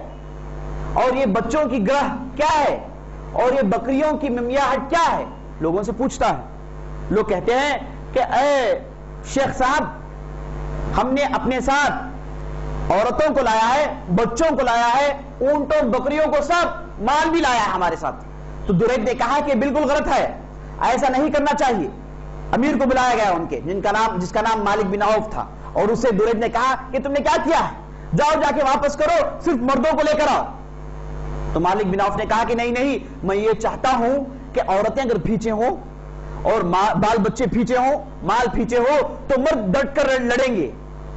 اور یہ بچوں کی گرہ کیا ہے، اور یہ بکریوں کی ممیاہٹ کیا ہے؟ لوگوں سے پوچھتا ہے۔ لوگ کہتے ہیں کہ اے شیخ صاحب، ہم نے اپنے ساتھ عورتوں کو لایا ہے، بچوں کو لایا ہے، اونٹوں بکریوں کو، سب مال بھی لایا ہے ہمارے ساتھ۔ تو درید نے کہا کہ بالکل غلط ہے، ایسا نہیں کرنا چاہیے۔ امیر کو بلایا گیا ان کے، جس کا نام مالک بن عوف تھا، اور اسے درید نے کہا کہ تم نے کیا کیا ہے، جاؤ جا کے واپس کرو، صرف مردوں کو لے کر آؤ۔ تو مالک بن عوف نے کہا کہ نہیں، میں یہ چاہتا ہوں کہ عورتیں اگر پیچھے ہوں اور بال بچے پیچھے ہوں، مال پیچھے ہو، تو مرد ڈٹ کر لڑیں گے،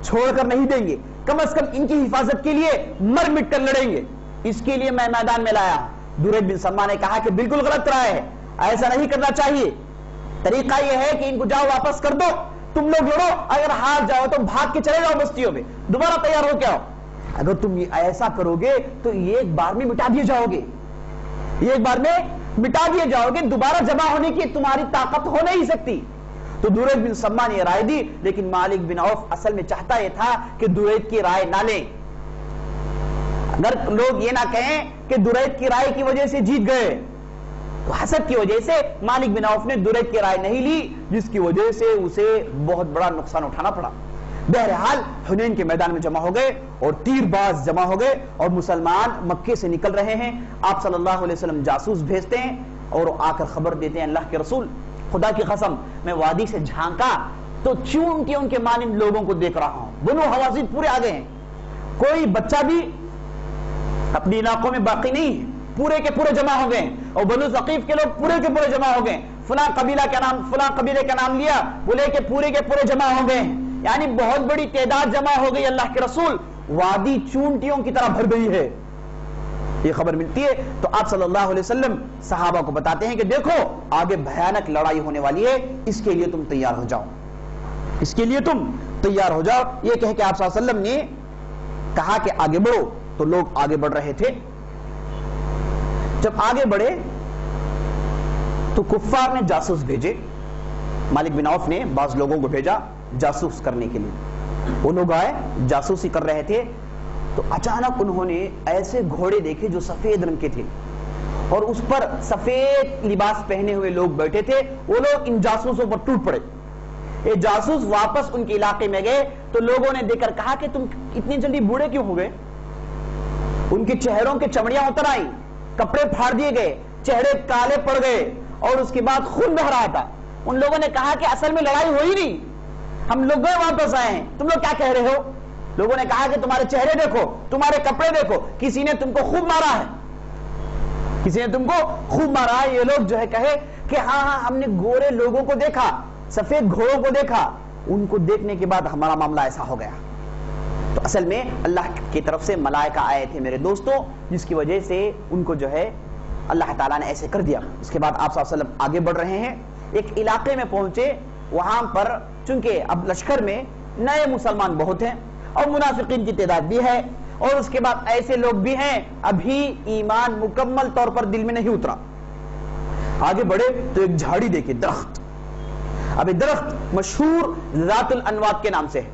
چھوڑ کر نہیں دیں گے، کم از کم ان کی حفاظت کے لیے مر مٹ کر لڑیں گے، اس کے لیے میں میدان میں لایا ہوں۔ درید بن سلمان نے کہا کہ بالکل غلط رائے ہے، ایسا نہیں کرنا چاہیے، طریقہ یہ ہے کہ ان کو جاؤ واپس کر دو، تم لوگ لڑو، اگر ہار جاؤ تو بھاگ کے چلے جاؤ بستیوں میں، دوبارہ تیار ہو کے آؤ۔ اگر تم ایسا کرو گے تو یہ ایک بار میں مٹا دیے جاؤ گے، یہ ایک بار میں مٹا دیے جاؤ گے، دوبارہ جمع ہونے کی تمہاری طاقت ہو نہیں سکتی۔ تو درید بن سلمان نے یہ رائے دی، لیکن مالک بن عوف اصل میں چاہتا یہ تھا کہ درید کی رائے نہ لیں، اگر لوگ یہ نہ کہیں کہ درید کی رائے کی وجہ سے جیت گئے، تو حسد کی وجہ سے مالک بن عوف نے درید کی رائے نہیں لی، جس کی وجہ سے اسے بہت بڑا نقصان اٹھانا پڑا۔ بہرحال حنین کے میدان میں جمع ہو گئے اور تیر باز جمع ہو گئے، اور مسلمان مکے سے نکل رہے ہیں۔ آپ صلی اللہ علیہ وسلم جاسوس بھیجتے ہیں اور آ کر خبر دیتے ہیں اللہ کے رسول، خدا کی قسم میں وادی سے جھانکا تو چونٹیوں کے مانند لوگوں کو دیکھ رہا ہوں، بنو حوازن پورے آگے ہیں، کوئی بچہ بھی اپنی علاقوں میں باقی نہیں ہے، پورے کے پورے جمع ہو گئے، اور بنو ثقیف کے لوگ پورے کے پورے جمع ہو گئے، فلاں قبیلہ کا نام فلاں قبیلے کا نام لیا، بولے کہ پورے کے پورے جمع ہو گئے، یعنی بہت بڑی تعداد جمع ہو گئی۔ اللہ کے رسول، وادی چونٹیوں کی طرح بھر گئی ہے، یہ خبر ملتی ہے تو آپ صلی اللہ علیہ وسلم صحابہ کو بتاتے ہیں کہ دیکھو آگے بھیانک لڑائی ہونے والی ہے، اس کے لیے تم تیار ہو جاؤ، اس کے لیے تم تیار ہو جاؤ۔ یہ کہہ کے آپ صلی اللہ علیہ وسلم نے کہا کہ آگے بڑھو، تو لوگ آگے بڑھ رہے تھے۔ جب آگے بڑھے تو کفار نے جاسوس بھیجے، مالک بن عوف نے بعض لوگوں کو بھیجا جاسوس کرنے کے لیے، وہ لوگ آئے جاسوسی کر رہے تھے، تو اچانک انہوں نے ایسے گھوڑے دیکھے جو سفید رنگ کے تھے، اور اس پر سفید لباس پہنے ہوئے لوگ بیٹھے تھے، وہ لوگ ان جاسوسوں پر ٹوٹ پڑے۔ یہ جاسوس واپس ان کے علاقے میں گئے تو لوگوں نے دیکھ کر کہا کہ تم اتنی جلدی بوڑھے کیوں ہو گئے؟ ان کے چہروں کے چمڑیاں اتر آئی، کپڑے پھاڑ دیے گئے، چہرے کالے پڑ گئے، اور اس کے بعد خون بہ رہا تھا۔ ان لوگوں نے کہا کہ اصل میں لڑائی ہوئی نہیں، ہم لوگ گئے واپس آئے ہیں، تم لوگ کیا کہہ رہے ہو؟ لوگوں نے کہا کہ تمہارے چہرے دیکھو، تمہارے کپڑے دیکھو، کسی نے تم کو خوب مارا ہے، کسی نے تم کو خوب مارا ہے۔ یہ لوگ جو ہے کہے کہ ہاں ہاں ہم نے گورے لوگوں کو دیکھا، سفید گھوڑوں کو دیکھا، ان کو دیکھنے کے بعد ہمارا معاملہ ایسا ہو گیا۔ تو اصل میں اللہ کی طرف سے ملائکہ آئے تھے میرے دوستوں، جس کی وجہ سے ان کو جو ہے اللہ تعالیٰ نے ایسے کر دیا۔ اس کے بعد آپ صلی اللہ علیہ وسلم آگے بڑھ رہے ہیں، ایک علاقے میں پہنچے، وہاں پر چونکہ اب لشکر میں نئے مسلمان بہت ہیں اور منافقین کی تعداد بھی ہے، اور اس کے بعد ایسے لوگ بھی ہیں ابھی ایمان مکمل طور پر دل میں نہیں اترا۔ آگے بڑھے تو ایک جھاڑی دیکھے، درخت، اب درخت مشہور ذات الانوات کے نام سے ہے۔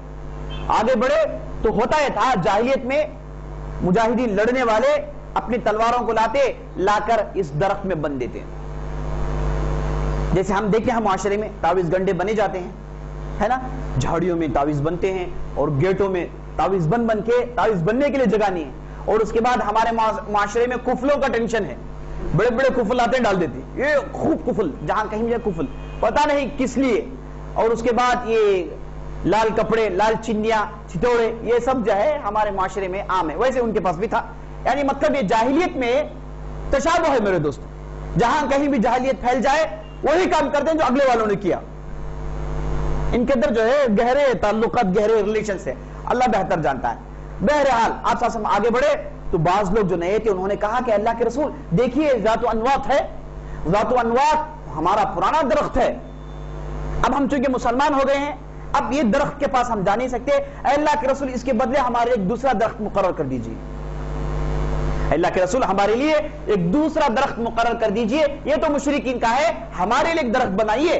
آگے بڑھے تو ہوتا یہ تھا جاہلیت میں مجاہدین لڑنے والے اپنی تلواروں کو لا کر اس درخت میں بند دیتے ہیں، جیسے ہم دیکھتے ہیں معاشرے میں تعویذ گنڈے بنے جاتے ہیں، ہے نا، جھاڑیوں میں تعویذ بنتے ہیں اور گیٹوں میں تعویذ بن کے تعویذ بننے کے لیے جگہ نہیں ہے۔ اور اس کے بعد ہمارے معاشرے میں کفلوں کا ٹینشن ہے، بڑے بڑے کفل آتے ہیں ڈال دیتے ہیں، یہ خوب کفل، جہاں کہیں بھی کفل، پتہ نہیں کس لیے۔ اور اس کے بعد یہ لال کپڑے، لال چنیاں، چھتوڑے، یہ سب جو ہے ہمارے معاشرے میں عام ہے، ویسے ان کے پاس بھی تھا۔ یعنی مطلب یہ جاہلیت میں تشابہ ہے میرے دوست، جہاں کہیں بھی جاہلیت پھیل جائے وہی کام کرتے ہیں جو اگلے والوں نے کیا، ان کے اندر جو ہے گہرے تعلقات، گہرے ریلیشنز ہے، اللہ بہتر جانتا ہے۔ بہرحال آپ صلی اللہ علیہ وسلم آگے بڑھے تو بعض لوگ جو نئے تھے انہوں نے کہا کہ اللہ کے رسول دیکھیے ذات و انوات ہے، ذات و انوات ہمارا پرانا درخت ہے، اب ہم چونکہ مسلمان ہو گئے ہیں، اب یہ درخت کے پاس ہم جا نہیں سکتے، اے اللہ کے رسول اس کے بدلے ہمارے ایک دوسرا درخت مقرر کر دیجیے، اللہ کے رسول ہمارے لیے ایک دوسرا درخت مقرر کر دیجئے، یہ تو مشرکین کا ہے، ہمارے لیے ایک درخت بنائیے،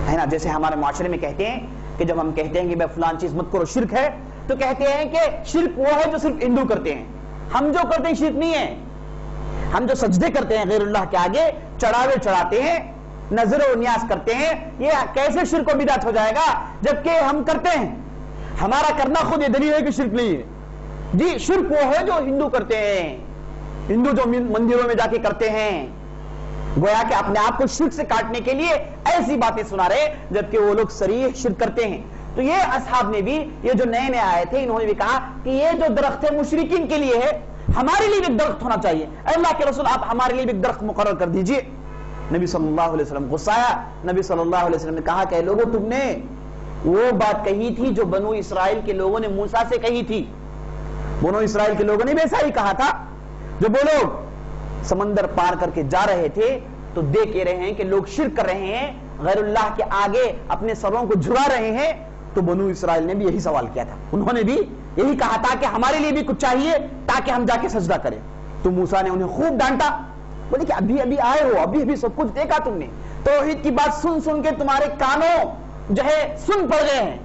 ہے نا۔ جیسے ہمارے معاشرے میں کہتے ہیں کہ جب ہم کہتے ہیں کہ بھائی فلان چیز مت کرو، شرک ہے، تو کہتے ہیں کہ شرک وہ ہے جو صرف ہندو کرتے ہیں، ہم جو کرتے ہیں شرک نہیں ہے، ہم جو سجدے کرتے ہیں غیر اللہ کے آگے، چڑھاوے چڑھاتے ہیں، نظر و نیاز کرتے ہیں، یہ کیسے شرک و بدعت ہو جائے گا جبکہ ہم کرتے ہیں؟ ہمارا کرنا خود یہ دلیل ہے کہ شرک نہیں ہے۔ جی شرک وہ ہے جو ہندو کرتے ہیں، ہندو جو مندروں میں جا کے کرتے ہیں، گویا کہ اپنے آپ کو شرک سے کاٹنے کے لیے ایسی باتیں سنا رہے جبکہ وہ لوگ صریح شرک کرتے ہیں۔ تو یہ اصحاب نے بھی، یہ جو نئے نئے آئے تھے، انہوں نے بھی کہا کہ یہ جو درخت ہے مشرکین کے لیے ہے، ہمارے لیے بھی ایک درخت ہونا چاہیے، اے اللہ کے رسول آپ ہمارے لیے بھی ایک درخت مقرر کر دیجئے۔ نبی صلی اللہ علیہ وسلم غصہ آیا، نبی صلی اللہ علیہ وسلم نے کہا کہ اے لوگوں تم نے وہ بات کہی تھی جو بنو اسرائیل کے لوگوں نے موسیٰ سے کہی تھی. بنو اسرائیل کے لوگوں نے بھی ایسا ہی کہا تھا. جب وہ لوگ سمندر پار کر کے جا رہے تھے تو دیکھ رہے ہیں کہ لوگ شرک کر رہے ہیں, غیر اللہ کے آگے اپنے سروں کو جھکا رہے ہیں, تو بنو اسرائیل نے بھی یہی سوال کیا تھا. انہوں نے بھی یہی کہا تھا کہ ہمارے لیے بھی کچھ چاہیے تاکہ ہم جا کے سجدہ کریں. تو موسیٰ نے انہیں خوب ڈانٹا, بولے کہ ابھی ابھی آئے ہو, ابھی ابھی سب کچھ دیکھا تم نے, توحید کی بات سن سن کے تمہارے کانوں جو ہے سن پڑ گئے ہیں,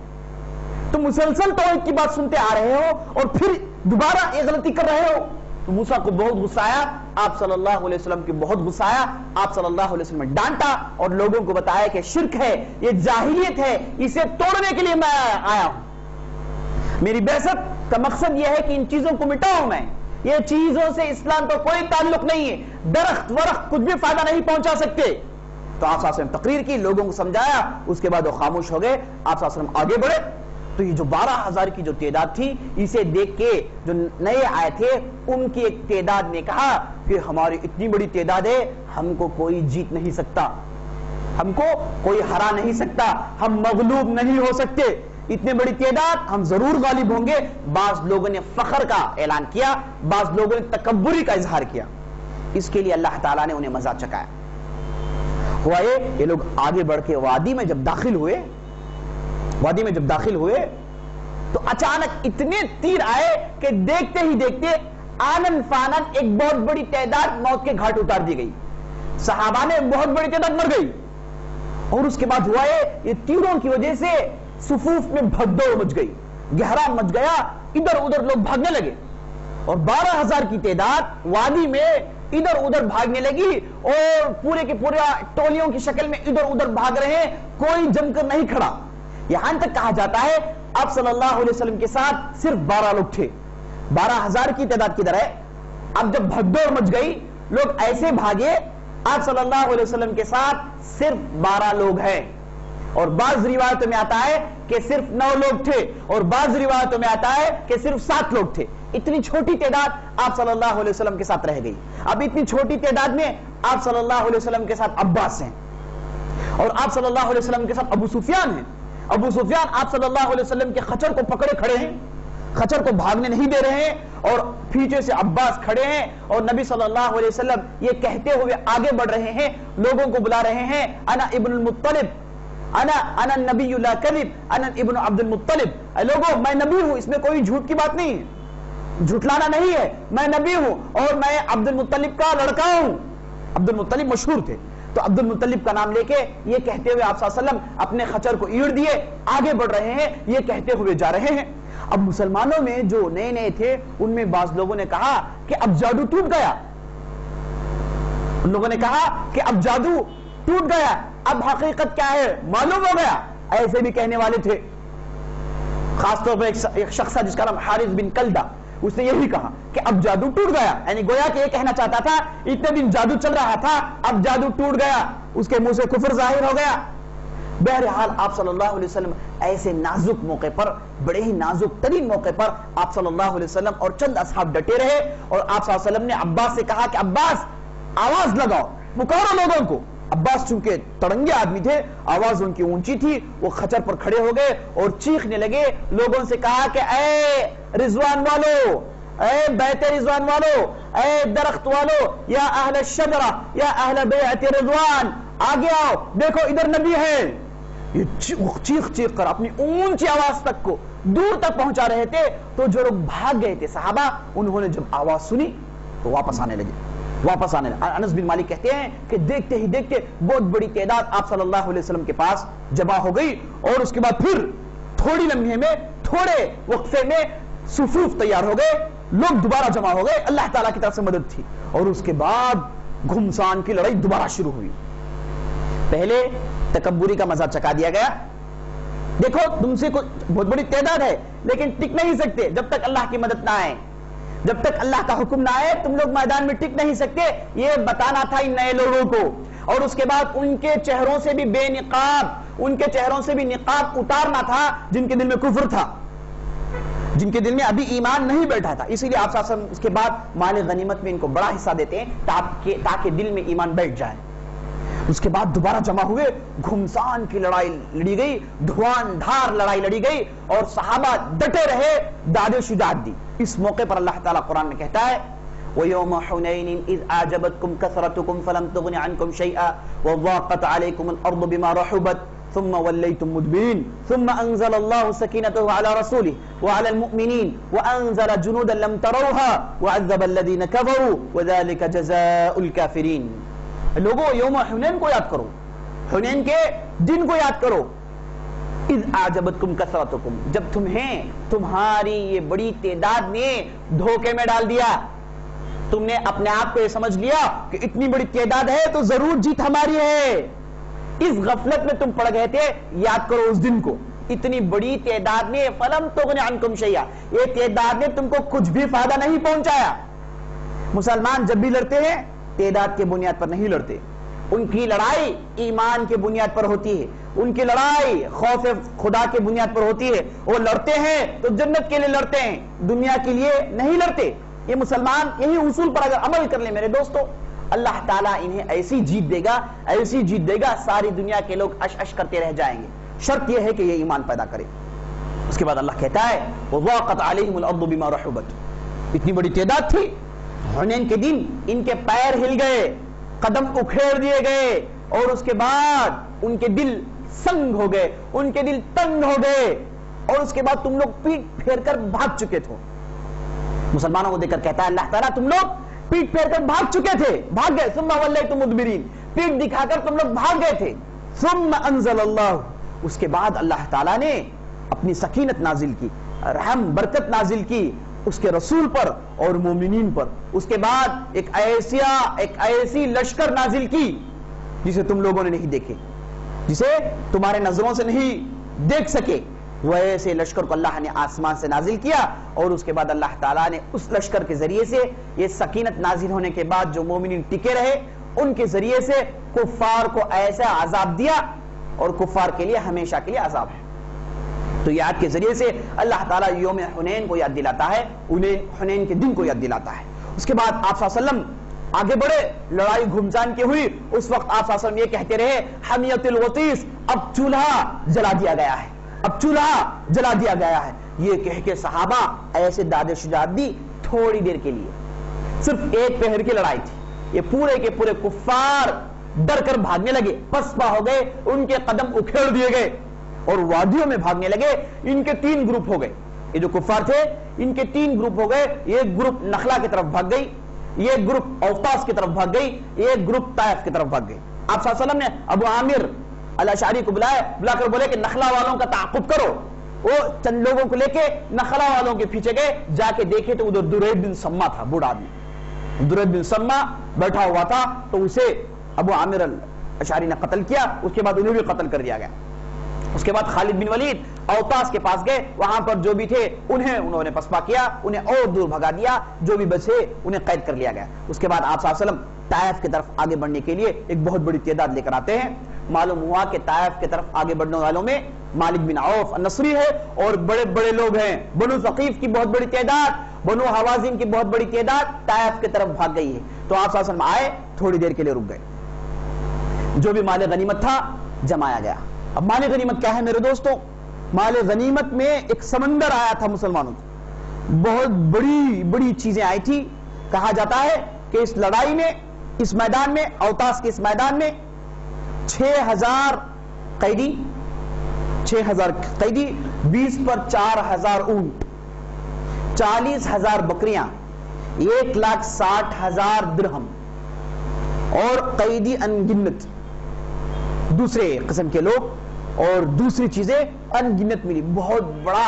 تم مسلسل توحید کی بات سنتے آ رہے ہو اور پھر دوبارہ یہ غلطی کر رہے ہو. تو موسیٰ کو بہت غصہ آیا, آپ صلی اللہ علیہ وسلم کی بہت غصہ آیا. آپ صلی اللہ علیہ وسلم نے ڈانٹا اور لوگوں کو بتایا کہ شرک ہے, یہ جاہلیت ہے, اسے توڑنے کے لیے میں آیا ہوں. میری بعثت کا مقصد یہ ہے کہ ان چیزوں کو مٹاؤں میں. یہ چیزوں سے اسلام کا کوئی تعلق نہیں ہے, درخت ورخت کچھ بھی فائدہ نہیں پہنچا سکتے. تو آپ صلی اللہ علیہ وسلم تقریر کی, لوگوں کو سمجھایا, اس کے بعد وہ خاموش ہو گئے. آپ صلی اللہ علیہ وسلم آگے بڑھے تو یہ جو 12,000 کی جو تعداد تھی, اسے دیکھ کے جو نئے آئے تھے ان کی ایک تعداد نے کہا کہ ہماری اتنی بڑی تعداد ہے, ہم کو کوئی جیت نہیں سکتا, ہم کو کوئی ہرا نہیں سکتا, ہم مغلوب نہیں ہو سکتے, اتنی بڑی تعداد ہم ضرور غالب ہوں گے. بعض لوگوں نے فخر کا اعلان کیا, بعض لوگوں نے تکبری کا اظہار کیا. اس کے لیے اللہ تعالیٰ نے انہیں مزہ چکایا. ہوا یہ لوگ آگے بڑھ کے وادی میں جب داخل ہوئے تو اچانک اتنے تیر آئے کہ دیکھتے ہی دیکھتے آنن فانن ایک بہت بڑی تعداد موت کے گھاٹ اتار دی گئی. صحابہ نے بہت بڑی تعداد مر گئی. اور اس کے بعد ہوا یہ تیروں کی وجہ سے صفوف میں بھگدڑ مچ گئی, گہرا مچ گیا, ادھر ادھر لوگ بھاگنے لگے اور 12,000 کی تعداد وادی میں ادھر ادھر بھاگنے لگی اور پورے کے پورے ٹولیوں کی شکل میں ادھر ادھر بھاگ رہے ہیں, کوئی جم کر نہیں کھڑا. یہاں تک کہا جاتا ہے آپ صلی اللہ علیہ وسلم کے ساتھ صرف 12 لوگ تھے. 12,000 کی تعداد کدھر ہے؟ اب جب بھگدڑ مچ گئی, لوگ ایسے بھاگے, آپ صلی اللہ علیہ وسلم کے ساتھ صرف 12 لوگ ہیں. اور بعض روایتوں میں آتا ہے کہ صرف 9 لوگ تھے, اور بعض روایتوں میں آتا ہے کہ صرف 7 لوگ تھے. اتنی چھوٹی تعداد آپ صلی اللہ علیہ وسلم کے ساتھ رہ گئی. اب اتنی چھوٹی تعداد میں آپ صلی اللہ علیہ وسلم کے ساتھ عباس ہیں, اور آپ صلی اللہ علیہ وسلم کے ساتھ ابو سفیان ہیں. ابو سفیان آپ صلی اللہ علیہ وسلم کے خچر کو پکڑے کھڑے ہیں, خچر کو بھاگنے نہیں دے رہے ہیں, اور پیچھے سے عباس کھڑے ہیں, اور نبی صلی اللہ علیہ وسلم یہ کہتے ہوئے آگے بڑھ رہے ہیں, لوگوں کو بلا رہے ہیں, انا ابن المطلب, انا النبی لا کذب, انا ابن عبد المطلب. اے لوگوں, میں نبی ہوں, اس میں کوئی جھوٹ کی بات نہیں ہے, جھٹلانا نہیں ہے, میں نبی ہوں اور میں عبد المطلب کا لڑکا ہوں. عبد المطلب مشہور تھے, تو عبد المطلب کا نام لے کے یہ کہتے ہوئے آپ صلی اللہ علیہ وسلم اپنے خچر کو ایڑ دیے, آگے بڑھ رہے ہیں, یہ کہتے ہوئے جا رہے ہیں. اب مسلمانوں میں جو نئے نئے تھے ان میں بعض لوگوں نے کہا کہ اب جادو ٹوٹ گیا, ان لوگوں نے کہا کہ اب جادو ٹوٹ گیا, اب حقیقت کیا ہے معلوم ہو گیا. ایسے بھی کہنے والے تھے. خاص طور پر ایک شخص جس کا نام حارث بن کلدہ, اس نے یہی کہا کہ اب جادو ٹوٹ گیا, یعنی گویا کہ یہ کہنا چاہتا تھا اتنے دن جادو چل رہا تھا, اب جادو ٹوٹ گیا, اس کے منہ سے کفر ظاہر ہو گیا. بہرحال آپ صلی اللہ علیہ وسلم ایسے نازک موقع پر, بڑے ہی نازک ترین موقع پر آپ صلی اللہ علیہ وسلم اور چند اصحاب ڈٹے رہے, اور آپ صلی اللہ علیہ وسلم نے عباس سے کہا کہ عباس آواز لگاؤ, پکارو لوگوں کو. عباس چونکہ تڑنگے آدمی تھے, آواز ان کی اونچی تھی, وہ خچر پر کھڑے ہو گئے اور چیخنے لگے, لوگوں سے کہا کہ اے رضوان والو, اے بیت رضوان والو, اے درخت والو, یا اہل الشجرہ, یا اہل بیعت رضوان, آگے آؤ, دیکھو ادھر نبی ہے. یہ چیخ چیخ کر اپنی اونچی آواز تک کو دور تک پہنچا رہے تھے. تو جو لوگ بھاگ گئے تھے صحابہ, انہوں نے جب آواز سنی تو واپس آنے لگے. انس بن مالک کہتے ہیں کہ دیکھتے ہی دیکھتے بہت بڑی تعداد آپ صلی اللہ علیہ وسلم کے پاس جمع ہو گئی, اور اس کے بعد پھر تھوڑی لمحے میں, تھوڑے وقفے میں صفوف تیار ہو گئے, لوگ دوبارہ جمع ہو گئے. اللہ تعالیٰ کی طرف سے مدد تھی, اور اس کے بعد گھمسان کی لڑائی دوبارہ شروع ہوئی. پہلے تکبری کا مزہ چکا دیا گیا, دیکھو تم سے بہت بڑی تعداد ہے لیکن ٹک نہیں سکتے جب تک اللہ کی مدد نہ آئے, جب تک اللہ کا حکم نہ آئے تم لوگ میدان میں ٹک نہیں سکتے. یہ بتانا تھا ان نئے لوگوں کو, اور اس کے بعد ان کے چہروں سے بھی بے نقاب, ان کے چہروں سے بھی نقاب اتارنا تھا جن کے دل میں کفر تھا, جن کے دل میں ابھی ایمان نہیں بیٹھا تھا. اسی لیے آپ صلی اللہ علیہ وسلم اس کے بعد مال غنیمت میں ان کو بڑا حصہ دیتے ہیں تاکہ دل میں ایمان بیٹھ جائے. اس کے بعد دوبارہ جمع ہوئے، گھمسان کی لڑائی لڑی گئی، دھوان دھار لڑائی لڑی گئی، اور صحابہ ڈٹے رہے، داد شجاعت دی۔ اس موقع پر اللہ تعالیٰ قرآن میں کہتا ہے وَيَوْمَ حُنَيْنٍ إِذْ أَعْجَبَتْكُمْ كَثْرَتُكُمْ فَلَمْ تُغْنِ عَنْكُمْ شَيْئًا وَضَاقَتْ عَلَيْكُمُ الْأَرْضُ بِمَا رَحُبَتْ ثُمَّ وَلَّيْتُمْ مُدْبِرِينَ ثُمَّ أَنزَلَ اللَّهُ سَكِينَتَهُ عَلَى رَسُولِهِ وَعَلَى الْمُؤْمِنِينَ وَأَنزَلَ جُنُودًا لَمْ تَرَوْهَا وَعَذَّبَ الَّذِينَ كَفَرُوا وَذَلِكَ جَزَاءُ الْكَافِرِينَ۔ لوگوں یوم حنین کو یاد کرو، حنین کے دن کو یاد کرو۔ اذ اعجبتکم کثرتکم، جب تمہیں تمہاری یہ بڑی تعداد نے دھوکے میں ڈال دیا، تم نے اپنے آپ کو یہ سمجھ لیا کہ اتنی بڑی تعداد ہے تو ضرور جیت ہماری ہے۔ اس غفلت میں تم پڑ گئے تھے، یاد کرو اس دن کو۔ اتنی بڑی تعداد نے فلم تغن عنکم شیئا، یہ تعداد نے تم کو کچھ بھی فائدہ نہیں پہنچایا۔ مسلمان جب بھی لڑتے ہیں تعداد کے بنیاد پر نہیں لڑتے، ان کی لڑائی ایمان کے بنیاد پر ہوتی ہے، ان کی لڑائی خوف خدا کے بنیاد پر ہوتی ہے۔ وہ لڑتے ہیں تو جنت کے لیے لڑتے ہیں، دنیا کے لیے نہیں لڑتے۔ یہ مسلمان یہی اصول پر اگر عمل کر لیں میرے دوستو، اللہ تعالیٰ انہیں ایسی جیت دے گا، ایسی جیت دے گا، ساری دنیا کے لوگ اش اش کرتے رہ جائیں گے۔ شرط یہ ہے کہ یہ ایمان پیدا کرے۔ اس کے بعد اللہ کہتا ہے وَضَاقَتْ عَلَيْهِمُ الْأَرْضُ بِمَا رَحُبَتْ، اتنی بڑی تعداد تھی، حنین کے دن ان کے پیر ہل گئے، قدم اکھیڑ دیے گئے، اور اس کے بعد ان کے دل سنگ ہو گئے، ان کے دل تنگ ہو گئے، اور اس کے بعد تم لوگ پیٹ پھیر کر بھاگ چکے تھے۔ مسلمانوں کو دیکھ کر کہتا ہے اللہ تعالیٰ تم لوگ پیٹ پھیر کر بھاگ چکے تھے، بھاگ گئے، ثم ولیتم مدبرین، پیٹ دکھا کر تم لوگ بھاگ گئے تھے۔ ثم انزل اللہ، اس کے بعد اللہ تعالیٰ نے اپنی سکینت نازل کی، رحم برکت نازل کی اس کے رسول پر اور مومنین پر۔ اس کے بعد ایک ایسی لشکر نازل کی جسے تم لوگوں نے نہیں دیکھے، جسے تمہارے نظروں سے نہیں دیکھ سکے، وہ ایسے لشکر کو اللہ نے آسمان سے نازل کیا۔ اور اس کے بعد اللہ تعالیٰ نے اس لشکر کے ذریعے سے یہ سکینت نازل ہونے کے بعد جو مومنین ٹکے رہے ان کے ذریعے سے کفار کو ایسا عذاب دیا، اور کفار کے لیے ہمیشہ کے لیے عذاب ہے۔ تو یہ آیت کے ذریعے سے اللہ تعالیٰ یوم حنین کو یاد دلاتا ہے، انہیں حنین کے دن کو یاد دلاتا ہے۔ اس کے بعد آپ صلی اللہ علیہ وسلم آگے بڑھے، لڑائی گھمسان کی ہوئی، اس وقت آپ صلی اللہ علیہ وسلم یہ کہتے رہے حمیت الوطیس، اب چولہا جلا دیا گیا ہے، اب چولہا جلا دیا گیا ہے۔ یہ کہہ کے صحابہ ایسے داد شجاعت دی تھوڑی دیر کے لیے، صرف ایک پہر کی لڑائی تھی، یہ پورے کے پورے کفار ڈر کر بھاگنے لگے، پسپا ہو گئے، ان کے قدم اکھیڑ دیے گئے اور وادیوں میں بھاگنے لگے۔ ان کے 3 گروپ ہو گئے، یہ جو کفار تھے ان کے 3 گروپ ہو گئے، ایک گروپ نخلا کی طرف بھاگ گئی، ایک گروپ اوطاس کی طرف بھاگ گئی، ایک گروپ طائف کی طرف بھاگ گئی۔ آپ صلی اللہ علیہ وسلم نے ابو عامر الاشعری کو بلا کر بولے کہ نخلا والوں کا تعاقب کرو۔ وہ چند لوگوں کو لے کے نخلا والوں کے پیچھے گئے، جا کے دیکھے تو ادھر درید بن سما تھا، بوڑھا آدمی درید بن سما بیٹھا ہوا تھا، تو اسے ابو عامر الاشعری نے قتل کیا، اس کے بعد انہیں بھی قتل کر دیا گیا۔ اس کے بعد خالد بن ولید اوطاس کے پاس گئے، وہاں پر جو بھی تھے انہوں نے پسپا کیا، انہیں اور دور بھگا دیا، جو بھی بچے انہیں قید کر لیا گیا۔ اس کے بعد آپ صلی اللہ علیہ وسلم طائف کی طرف آگے بڑھنے کے لیے ایک بہت بڑی تعداد لے کر آتے ہیں۔ معلوم ہوا کہ طائف کی طرف آگے بڑھنے والوں میں مالک بن عوف النصری ہے، اور بڑے بڑے لوگ ہیں، بنو ثقیف کی بہت بڑی تعداد، بنو حوازن کی بہت بڑی تعداد طائف کی طرف بھاگ گئی ہے۔ تو آپ صلی اللہ علیہ وسلم آئے، تھوڑی دیر کے لیے رک گئے، جو بھی مال غنیمت تھا جمایا گیا۔ اب مال غنیمت کیا ہے میرے دوستوں؟ مال غنیمت میں ایک سمندر آیا تھا مسلمانوں کو، بہت بڑی بڑی چیزیں آئی تھی۔ کہا جاتا ہے کہ اس لڑائی میں، اس میدان میں، اوطاس کے اس میدان میں 6000 قیدی، 20 پر 4000 اونٹ، 40000 بکریاں، 1,60,000 درہم، اور قیدی انگنت دوسرے قسم کے لوگ اور دوسری چیزیں انگنت ملی۔ بہت بڑا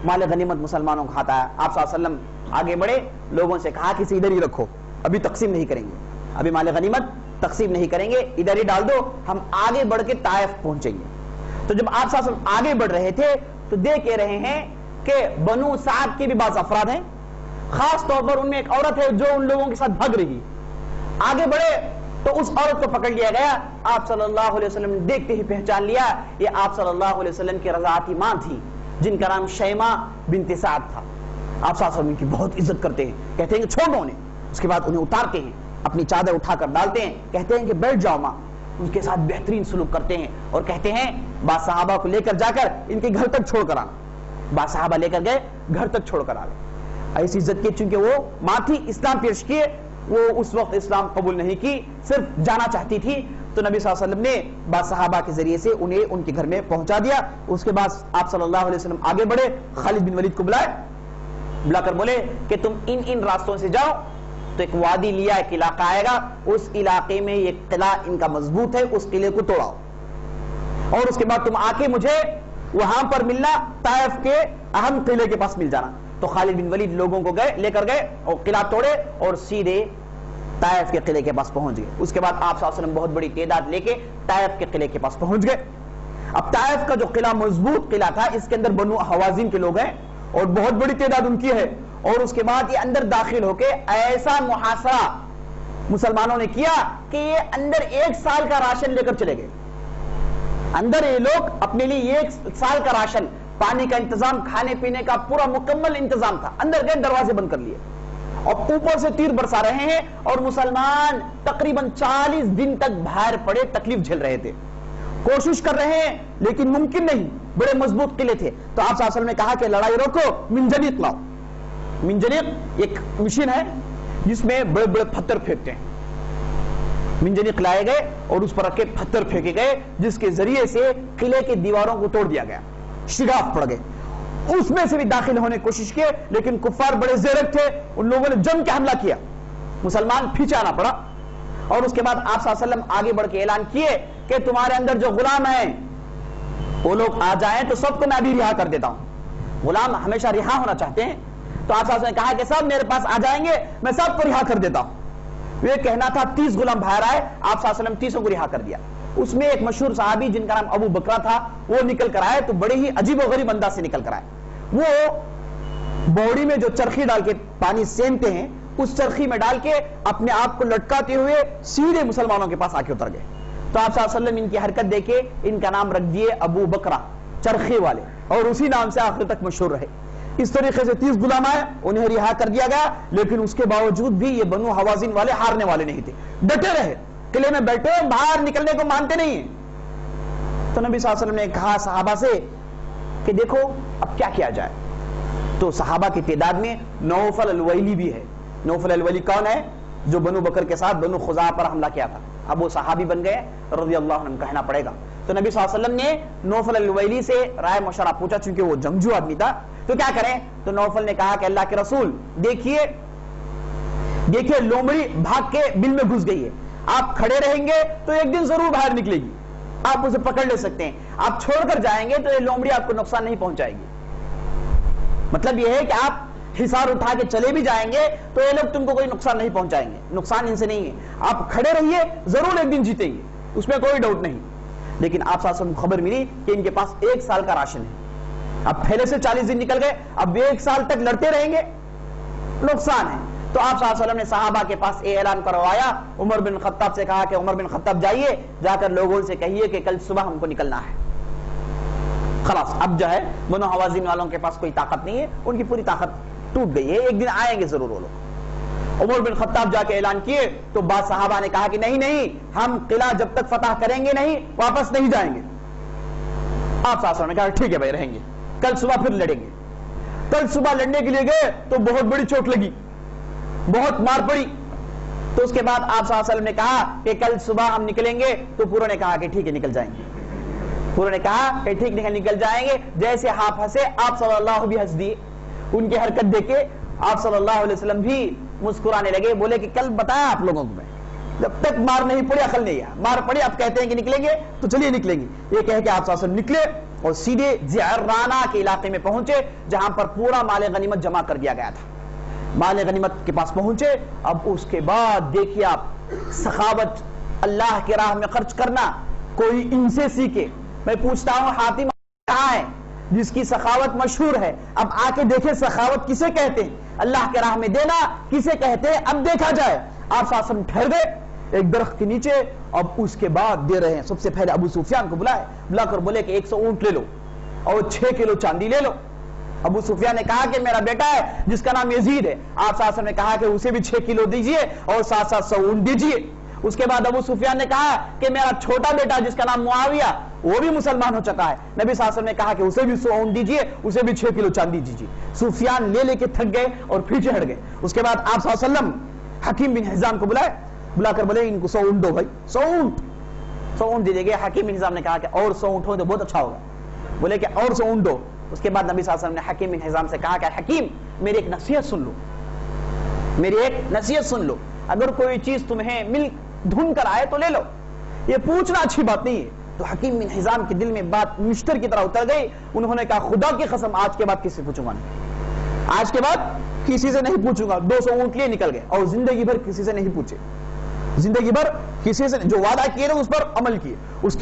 مال غنیمت مسلمانوں کو کھاتا ہے۔ آپ صلی اللہ علیہ وسلم آگے بڑھے، لوگوں سے کہا کہ اسے ادھر ہی رکھو، ابھی تقسیم نہیں کریں گے، ابھی مال غنیمت تقسیم نہیں کریں گے، ادھر ہی ڈال دو، ہم آگے بڑھ کے طائف پہنچیں گے۔ تو جب آپ صلی اللہ علیہ وسلم آگے بڑھ رہے تھے تو دیکھ کے رہے ہیں کہ بنو سعد کے بھی بعض افراد ہیں، خاص طور پر ان میں ایک عورت ہے جو ان لوگوں کے ساتھ بھاگ رہی۔ آگے بڑھے تو اس عورت کو پکڑ لیا گیا۔ آپ صلی اللہ علیہ وسلم نے دیکھتے ہی پہچان لیا، یہ آپ صلی اللہ علیہ وسلم کی رضاعتی ماں تھی، جن کا نام شیمہ بنت سعد تھا۔ آپ صلی اللہ علیہ وسلم کی بہت عزت کرتے ہیں، کہتے ہیں کہ چھوڑو انہیں۔ اس کے بعد انہیں اتارتے ہیں، اپنی چادر اٹھا کر ڈالتے ہیں، کہتے ہیں کہ بیٹھ جاؤ ماں۔ ان کے ساتھ بہترین سلوک کرتے ہیں اور کہتے ہیں با صحابہ کو لے کر جا کر ان کے گھر تک چھوڑ کر آنا. با صحابہ لے کر گئے, گھر تک چھوڑ کر آ گئے. ایسی عزت کی, چونکہ وہ ماں تھی, اسلام پیش کیے, وہ اس وقت اسلام قبول نہیں کی, صرف جانا چاہتی تھی. تو نبی صلی اللہ علیہ وسلم نے با صحابہ کے ذریعے سے انہیں ان کے گھر میں پہنچا دیا. اس کے بعد آپ صلی اللہ علیہ وسلم آگے بڑھے, خالد بن ولید کو بلائے, بلا کر بولے کہ تم ان راستوں سے جاؤ تو ایک وادی لیا, ایک علاقہ آئے گا, اس علاقے میں ایک قلعہ ان کا مضبوط ہے, اس قلعے کو توڑاؤ, اور اس کے بعد تم آ کے مجھے وہاں پر ملنا, طائف کے اہم قلعے کے پاس مل جانا. تو خالد بن ولید لوگوں کو لے کر گئے اور قلعہ توڑے اور سیدھے طائف کے قلعے کے پاس پہنچ گئے. اس کے بعد آپ صلی اللہ علیہ وسلم بہت بڑی تعداد لے کے طائف کے قلعے کے پاس پہنچ گئے. اب طائف کا جو قلعہ مضبوط قلعہ تھا, اس کے اندر بنو حوازن کے لوگ ہیں اور بہت بڑی تعداد ان کی ہے. اور اس کے بعد یہ اندر داخل ہو کے ایسا محاصرہ مسلمانوں نے کیا کہ یہ اندر 1 سال کا راشن لے کر چلے گئے. اندر یہ لوگ اپنے لیے 1 سال کا راشن, پانی کا انتظام, کھانے پینے کا پورا مکمل انتظام تھا. اندر گئے, دروازے بند کر لیے اور اوپر سے تیر برسا رہے ہیں, اور مسلمان تقریباً 40 دن تک باہر پڑے, تکلیف جھیل رہے تھے, کوشش کر رہے ہیں لیکن ممکن نہیں, بڑے مضبوط قلعے تھے. تو آپ صلی اللہ علیہ وسلم نے کہا کہ لڑائی روکو, منجنیق لاؤ. منجنیق ایک مشین ہے جس میں بڑے بڑے پتھر پھینکتے ہیں. منجنیق لائے گئے اور اس پر رکھ کے پتھر پھینکے گئے, جس کے ذریعے سے قلعے کی دیواروں کو توڑ دیا گیا, شگاف پڑ گئے. اس میں سے بھی داخل ہونے کی کوشش کی, لیکن کفار بڑے زیرک تھے, ان لوگوں نے جم کے حملہ کیا, مسلمان پیچھے آنا پڑا. اور اس کے بعد آپ صلی اللہ علیہ وسلم آگے بڑھ کے اعلان کیے کہ تمہارے اندر جو غلام ہیں وہ لوگ آ جائیں تو سب کو میں ابھی رہا کر دیتا ہوں. غلام ہمیشہ رہا ہونا چاہتے ہیں, تو آپ صلی اللہ علیہ وسلم نے کہا کہ سب میرے پاس آ جائیں گے, میں سب کو رہا کر دیتا ہوں. یہ کہنا تھا 30 غلام باہر آئے, آپ صلی اللہ علیہ وسلم 30 کو رہا کر دیا. اس میں ایک مشہور صحابی جن کا نام ابو بکرہ تھا, وہ نکل کر آئے, تو بڑے ہی عجیب و غریب انداز سے نکل کر آئے. وہ بوڑی میں جو چرخی ڈال کے پانی سینتے ہیں, اس چرخی میں ڈال کے اپنے آپ کو لٹکاتے ہوئے سیدھے مسلمانوں کے پاس آ کے اتر گئے. تو آپ صلی اللہ علیہ وسلم ان کی حرکت دیکھے ان کا نام رکھ دیے ابو بکرہ, چرخی والے, اور اسی نام سے آخر تک مشہور رہے. اس طریقے سے 30 غلام آئے, انہیں رہا کر دیا گیا, لیکن اس کے باوجود بھی یہ بنو حوازن والے ہارنے والے نہیں تھے, ڈٹے رہے, قلعے میں بیٹھے, باہر نکلنے کو مانتے نہیں ہیں. تو نبی صلی اللہ علیہ وسلم نے کہا صحابہ سے کہ دیکھو اب کیا کیا جائے. تو صحابہ کی تعداد میں نوفل الویلی بھی ہے. نوفل الویلی کون ہے؟ جو بنو بکر کے ساتھ بنو خزاعہ پر حملہ کیا تھا. اب وہ صحابی بن گئے رضی اللہ عنہ, کہنا پڑے گا. تو نبی صلی اللہ علیہ وسلم نے نوفل الویلی سے رائے مشورہ پوچھا, چونکہ وہ جنگجو آدمی تھا, تو کیا کریں. تو نوفل نے کہا کہ اللہ کے رسول دیکھیے لومڑی بھاگ کے بل میں گھس گئی ہے, آپ کھڑے رہیں گے تو ایک دن ضرور باہر نکلے گی, آپ اسے پکڑ لے سکتے ہیں. آپ چھوڑ کر جائیں گے تو یہ لومڑی آپ کو نقصان نہیں پہنچائے گی. مطلب یہ ہے کہ آپ حصار اٹھا کے چلے بھی جائیں گے تو یہ لوگ تم کو کوئی نقصان نہیں پہنچائیں گے, نقصان ان سے نہیں ہے. آپ کھڑے رہیے, ضرور ایک دن جیتیں گے, اس میں کوئی ڈاؤٹ نہیں. لیکن آپ صلی اللہ علیہ وسلم کو خبر ملی کہ ان کے پاس 1 سال کا راشن ہے. اب پہلے سے 40 دن نکل گئے, اب 1 سال تک لڑتے رہیں گے, نقصان ہے. تو آپ صلی اللہ علیہ وسلم نے صحابہ کے پاس یہ اعلان کروایا, عمر بن خطاب سے کہا کہ عمر بن خطاب جائیے, جا کر لوگوں سے کہیے کہ کل صبح ہم کو نکلنا ہے. خلاص اب جو ہے بنو حوازن والوں کے پاس کوئی طاقت نہیں ہے, ان کی پوری طاقت ٹوٹ گئی ہے, ایک دن آئیں گے ضرور وہ لوگ. عمر بن خطاب جا کے اعلان کیے تو بعض صحابہ نے کہا کہ نہیں, ہم قلعہ جب تک فتح کریں گے نہیں, واپس نہیں جائیں گے. آپ صلی اللہ علیہ وسلم نے کہا ٹھیک ہے بھائی, رہیں گے, کل صبح پھر لڑیں گے. کل صبح لڑنے کے لیے گئے تو بہت بڑی چوٹ لگی, بہت مار پڑی. تو اس کے بعد آپ صلی اللہ علیہ وسلم نے کہا کہ کل صبح ہم نکلیں گے. تو پوروں نے کہا کہ ٹھیک ہے نکل جائیں گے. پوروں نے کہا کہ ٹھیک نکل جائیں گے. جیسے آپ ہنسے, آپ صلی اللہ بھی ہنس دیے. ان کی حرکت دیکھے آپ صلی اللہ علیہ وسلم بھی مسکرانے لگے, بولے کہ کل بتایا آپ لوگوں کو میں, جب تک مار نہیں پڑی عقل نہیں ہے, مار پڑی اب کہتے ہیں کہ نکلیں گے تو چلیے نکلیں گے. یہ کہہ کے آپ صلی اللہ علیہ وسلم نکلے اور سیدھے جعرانہ کے علاقے میں پہنچے, جہاں پر پورا مال غنیمت جمع کر دیا گیا تھا. مال غنیمت کے پاس پہنچے. اب اس کے بعد دیکھیے آپ, سخاوت, اللہ کی راہ میں خرچ کرنا, کوئی ان سے سیکھے. میں پوچھتا ہوں حاتم کہاں ہے جس کی سخاوت مشہور ہے؟ اب آ کے دیکھیں سخاوت کسے کہتے ہیں, اللہ کے راہ میں دینا کسے کہتے ہیں, اب دیکھا جائے. آپ صلی اللہ علیہ وسلم ٹھہر گئے ایک درخت کے نیچے, اب اس کے بعد دے رہے ہیں. سب سے پہلے ابو سفیان کو بلا کر بولے کہ 100 اونٹ لے لو اور 6 کلو چاندی لے لو. ابو سفیان نے کہا کہ میرا بیٹا ہے جس کا نام یزید ہے. آپ صلی اللہ علیہ وسلم نے کہا کہ اسے بھی 6 کلو دیجئے اور 700 اونٹ دیجئے. اس کے بعد ابو سفیان نے کہا کہ میرا چھوٹا بیٹا جس کا نام معاویہ وہ بھی مسلمان ہو چکا ہے. نبی صلی اللہ علیہ وسلم نے کہا کہ اسے بھی 100 اونٹ دیجئے, اسے بھی 6 کلو چاندی دیجئے. سفیان لے کے تھک گئے اور پیچھے ہٹ گئے. اس کے بعد آپ صلی اللہ علیہ وسلم حکیم بن حزام کو بلا کر بولے ان کو 100 اونٹ دو بھائی, 100 اونٹ دے گئے. حکیم بن حزام نے کہا کہ اور 100 اونٹ ہو تو بہت اچھا ہوگا. بولے کہ اور 100 اونٹ دو. اس کے بعد نبی صلی اللہ علیہ وسلم نے حکیم بن حزام سے کہا کہ حکیم میری ایک نصیحت سن لو, میری ایک نصیحت سن لو, اگر کوئی چیز تمہیں مل دھن کر آئے تو لے لو, یہ پوچھنا اچھی بات نہیں ہے. تو حکیم بن حزام کے دل میں بات مشتر کی طرح اتر گئی. انہوں نے کہا خدا کی قسم آج کے بعد کسی سے پوچھوں گا نہیں, آج کے بعد کسی سے نہیں پوچھوں گا. 200 اونٹ لیے نکل گئے اور زندگی بھر کسی سے نہیں پوچھے, زندگی بھر کسی سے جو وعدہ کیے اس پر عمل کیے. اس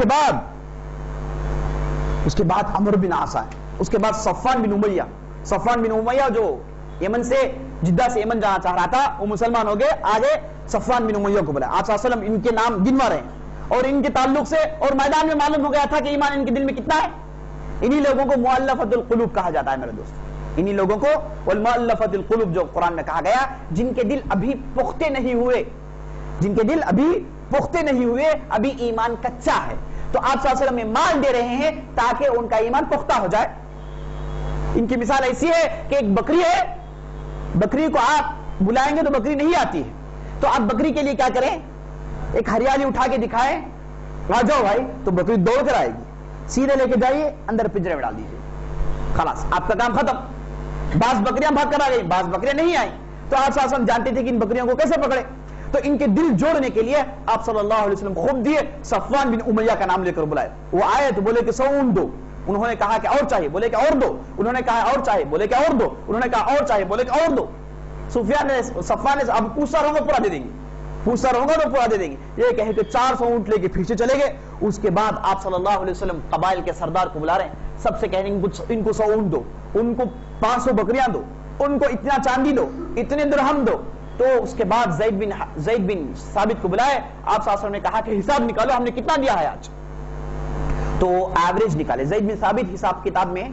کے بعد عمر بن عاص آئے. اس کے بعد صفوان بن امیہ جو یمن سے جدہ سے یمن جانا چاہ رہا تھا وہ مسلمان ہو گئے. آگے صفوان بن امیہ کو بلا. آپ صلی اللہ علیہ وسلم ان کے نام گنوا رہے ہیں اور ان کے تعلق سے اور میدان میں معلوم ہو گیا تھا کہ ایمان ان کے دل میں کتنا ہے. انہی لوگوں کو مؤلفۃ القلوب کہا جاتا ہے میرے دوست, انہی لوگوں کو والمؤلفۃ القلوب جو قرآن میں کہا گیا, جن کے دل ابھی پختہ نہیں ہوئے, جن کے دل ابھی پختہ نہیں ہوئے, ابھی ایمان کچا ہے. تو آپ صلی اللہ علیہ وسلم مال دے رہے ہیں تاکہ ان کا ایمان پختہ ہو جائے. ان کی مثال ایسی ہے کہ ایک بکری ہے, بکری کو آپ بلائیں گے تو بکری نہیں آتی ہے, تو آپ بکری کے لیے کیا کریں, ایک ہریالی اٹھا کے دکھائیں, آ جاؤ بھائی, تو بکری دوڑ کر آئے گی. سیدھے لے کے جائیے اندر پنجرے میں ڈال دیجیے, خلاص آپ کا کام ختم. بعض بکریاں بھاگ کر آ گئی, بعض بکریاں نہیں آئیں. تو آپ صلی اللہ علیہ وسلم جانتے تھے کہ ان بکریوں کو کیسے پکڑے, تو ان کے دل جوڑنے کے لیے آپ صلی اللہ علیہ وسلم خود دیے. صفوان بن امیہ کا نام لے کر بلائے. وہ آئے تو بولے کہ 100 اونٹ دو. انہوں نے کہا کہ اور چاہیے, بولے کہ اور دو. انہوں نے کہا اور چاہیے, بولے کہ اور دو. انہوں نے کہا اور چاہیے, بولے کہ اور دو. صفوان نے اب پوچھتا رہوں گا پورا دے دیں گے, پوچھتا رہوں گا تو پورا دے دیں گے. یہ کہے کہ 400 اونٹ لے کے پیچھے چلے گئے. اس کے بعد آپ صلی اللہ علیہ وسلم قبائل کے سردار کو بلا رہے ہیں, سب سے کہنے ان کو 100 اونٹ دو, ان کو 500 بکریاں دو, ان کو اتنا چاندی دو, اتنے درہم دو. تو اس کے بعد زید بن ثابت کو بلائے. آپ صلی اللہ علیہ وسلم نے کہا کہ حساب نکالو ہم نے کتنا دیا ہے آج. تو ایوریج نکالے. زید بن ثابت حساب کتاب میں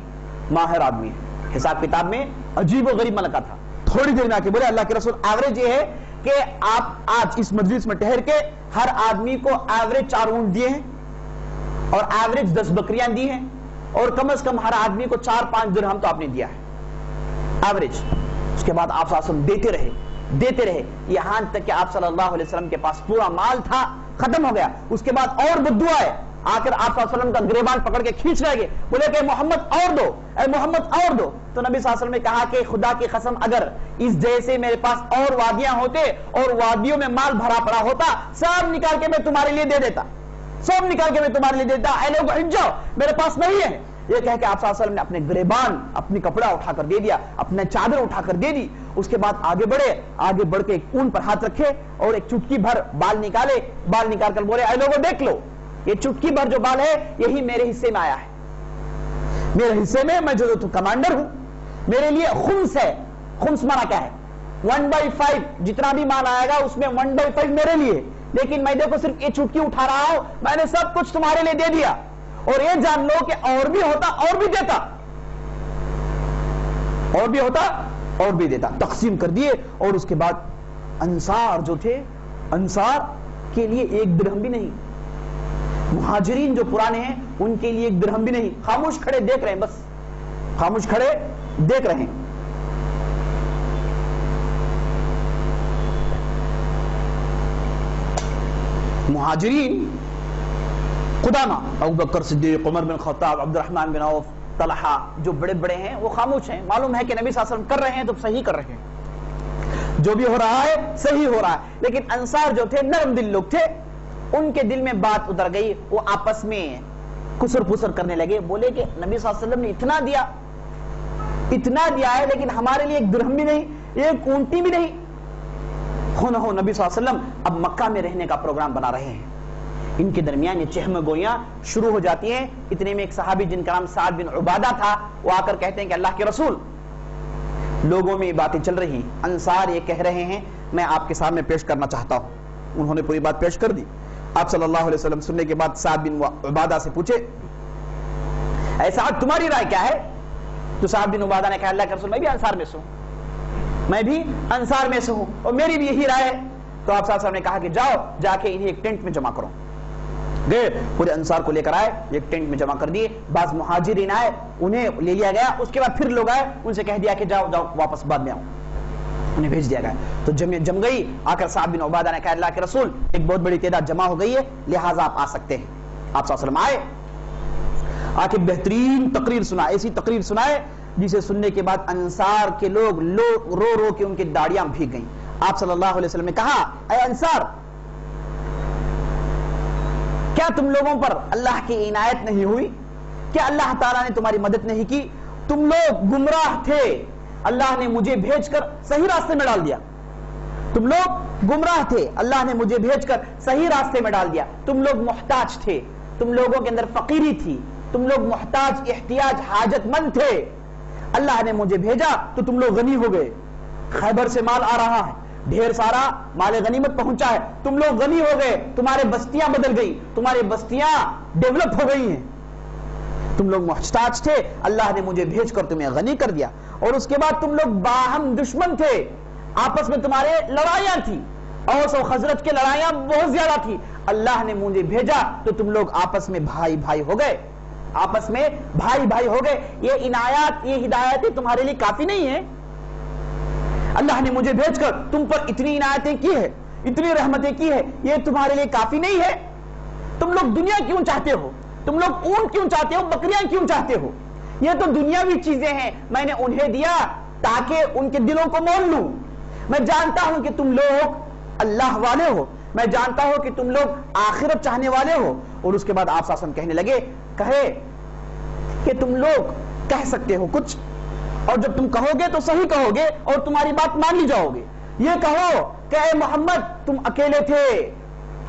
ماہر آدمی ہے, حساب کتاب میں عجیب و غریب ملکہ تھا. تھوڑی دیر میں آ کے بولے اللہ کے رسول ایوریج یہ ہے کہ آپ آج اس مجلس میں ٹھہر کے ہر آدمی کو ایوریج 4 اونٹ دیے ہیں اور ایوریج 10 بکریاں دی ہیں اور کم از کم ہر آدمی کو 4-5 درہم تو آپ نے دیا ہے ایوریج. اس کے بعد آپ صلی اللہ علیہ وسلم دیتے رہے یہاں تک کہ آپ صلی اللہ علیہ وسلم کے پاس پورا مال تھا, ختم ہو گیا. اس کے بعد اور بدعا ہے, آ کر آپ صلی اللہ علیہ وسلم کا گریبان پکڑ کے کھینچ رہے گے, بولے کہ محمد اور دو, اے محمد اور دو. تو نبی صلی اللہ علیہ وسلم نے کہا کہ خدا کی قسم اگر اس جیسے میرے پاس اور وادیاں ہوتے اور وادیوں میں مال بھرا پڑا ہوتا, سب نکال کے میں تمہارے لیے دے دیتا, سب نکال کے میں تمہارے لیے دیتا. اے لوگو ہٹ جاؤ, میرے پاس نہیں ہے. یہ کہہ کے آپ صلی اللہ علیہ وسلم نے اپنے گریبان, اپنی کپڑا اٹھا کر دے دیا, اپنے چادر اٹھا کر دے دی. اس کے بعد آگے بڑھ کے ایک اون پر ہاتھ رکھے اور ایک چٹکی بھر بال نکالے. بال نکال کر بولے اے لوگوں دیکھ لو, یہ چٹکی بھر جو بال ہے یہی میرے حصے میں آیا ہے, میرے حصے میں, میں جو کمانڈر ہوں, میرے لیے خمس ہے. خمس مانا کیا ہے, 1/5, جتنا بھی مال آئے گا اس میں 1/5 میرے لیے, لیکن میں دیکھو صرف یہ چٹکی اٹھا رہا ہوں, میں نے سب کچھ تمہارے لیے دے دیا. اور یہ جان لو کہ اور بھی ہوتا اور بھی دیتا, اور بھی ہوتا اور بھی دیتا. تقسیم کر دیے. اور اس کے بعد انصار جو تھے, انصار کے لیے 1 درہم بھی نہیں, مہاجرین جو پرانے ہیں ان کے لیے 1 درہم بھی نہیں. خاموش کھڑے دیکھ رہے ہیں, بس خاموش کھڑے دیکھ رہے ہیں. مہاجرین قدامہ ابو بکر صدیق, عمر بن خطاب, عبد الرحمن بن عوف, طلحہ, جو بڑے بڑے ہیں وہ خاموش ہیں. معلوم ہے کہ نبی صلی اللہ علیہ وسلم کر رہے ہیں تو صحیح کر رہے ہیں, جو بھی ہو رہا ہے صحیح ہو رہا ہے. لیکن انصار جو تھے نرم دل لوگ تھے, ان کے دل میں بات اتر گئی. وہ آپس میں کسر پسر کرنے لگے. بولے کہ نبی صلی اللہ علیہ وسلم نے اتنا دیا ہے لیکن ہمارے لیے 1 درہم بھی نہیں, 1 اونٹی بھی نہیں. ہو نبی صلی اللہ علیہ وسلم اب مکہ میں رہنے کا پروگرام بنا رہے ہیں. ان کے درمیان یہ چہم گویاں شروع ہو جاتی ہیں. اتنے میں ایک صحابی جن کا نام سعد بن عبادہ تھا, وہ آ کر کہتے ہیں کہ اللہ کے رسول, لوگوں میں یہ باتیں چل رہی ہیں, انصار یہ کہہ رہے ہیں, میں آپ کے سامنے پیش کرنا چاہتا ہوں. انہوں نے پوری بات پیش کر دی. آپ صلی اللہ علیہ وسلم سننے کے بعد سعد بن عبادہ سے پوچھے, اے سعد تمہاری رائے کیا ہے؟ تو سعد بن عبادہ نے کہا اللہ کے رسول میں بھی انصار میں سے ہوں, میں بھی انصار میں سے ہوں اور میری بھی یہی رائے ہے. تو آپ صلی اللہ علیہ وسلم نے کہا کہ جاؤ جا کے انہیں ایک ٹینٹ میں جمع کرو. گئے پورے انصار کو لے کر آئے, ایک ٹینٹ میں جمع کر دیے. بعض مہاجرین آئے, انہیں لے لیا گیا. اس کے بعد پھر لوگ آئے, ان سے کہہ دیا کہ جاؤ جاؤ واپس بعد میں آؤ, انہیں بھیج دیا گیا. تو جم گئی. آ کر سعد بن عبادہ نے کہا اللہ کے رسول ایک بہت بڑی تعداد جمع ہو گئی ہے, لہٰذا آپ آ سکتے ہیں. آپ صلی اللہ علیہ وسلم آئے, آ کے بہترین تقریر سنائے, ایسی تقریر سنائے جسے سننے کے بعد انصار کے لوگ رو رو کے ان کی داڑیاں بھیگ گئیں. آپ صلی اللہ علیہ وسلم نے کہا اے انصار, کیا تم لوگوں پر اللہ کی عنایت نہیں ہوئی؟ کیا اللہ تعالیٰ نے تمہاری مدد نہیں کی؟ تم لوگ گمراہ تھے, اللہ نے مجھے بھیج کر صحیح راستے میں ڈال دیا. تم لوگ گمراہ تھے, اللہ نے مجھے بھیج کر صحیح راستے میں ڈال دیا. تم لوگ محتاج تھے, تم لوگوں کے اندر فقیری تھی, تم لوگ محتاج, احتیاج, حاجت مند تھے. اللہ نے مجھے بھیجا تو تم لوگ غنی ہو گئے. خیبر سے مال آ رہا ہے, ڈھیر سارا مال غنیمت پہنچا ہے, تم لوگ غنی ہو گئے, تمہارے بستیاں بدل گئی, تمہاری بستیاں ڈیولپ ہو گئی ہیں. تم لوگ محتاج تھے, اللہ نے مجھے بھیج کر تمہیں غنی کر دیا. اور اس کے بعد تم لوگ باہم دشمن تھے, آپس میں تمہارے لڑائیاں تھی, اوس و خزرج کے لڑائیاں بہت زیادہ تھی. اللہ نے مجھے بھیجا تو تم لوگ آپس میں بھائی بھائی ہو گئے, آپس میں بھائی بھائی ہو گئے. یہ عنایات, یہ ہدایتیں تمہارے لیے کافی نہیں ہیں؟ اللہ نے مجھے بھیج کر تم پر اتنی عنایتیں کی ہے, اتنی رحمتیں کی ہے, یہ تمہارے لیے کافی نہیں ہے؟ تم لوگ دنیا کیوں چاہتے ہو؟ تم لوگ اونٹ کیوں چاہتے ہو, بکریاں کیوں چاہتے ہو؟ یہ تو دنیاوی چیزیں ہیں, میں نے انہیں دیا تاکہ ان کے دلوں کو مول لوں. میں جانتا ہوں کہ تم لوگ اللہ والے ہو, میں جانتا ہوں کہ تم لوگ آخرت چاہنے والے ہو. اور اس کے بعد آپ صلی اللہ علیہ وسلم کہنے لگے, کہے کہ تم لوگ کہہ سکتے ہو کچھ, اور جب تم کہو گے تو صحیح کہو گے اور تمہاری بات مان لی جاؤ گے. یہ کہو کہ اے محمد تم اکیلے تھے,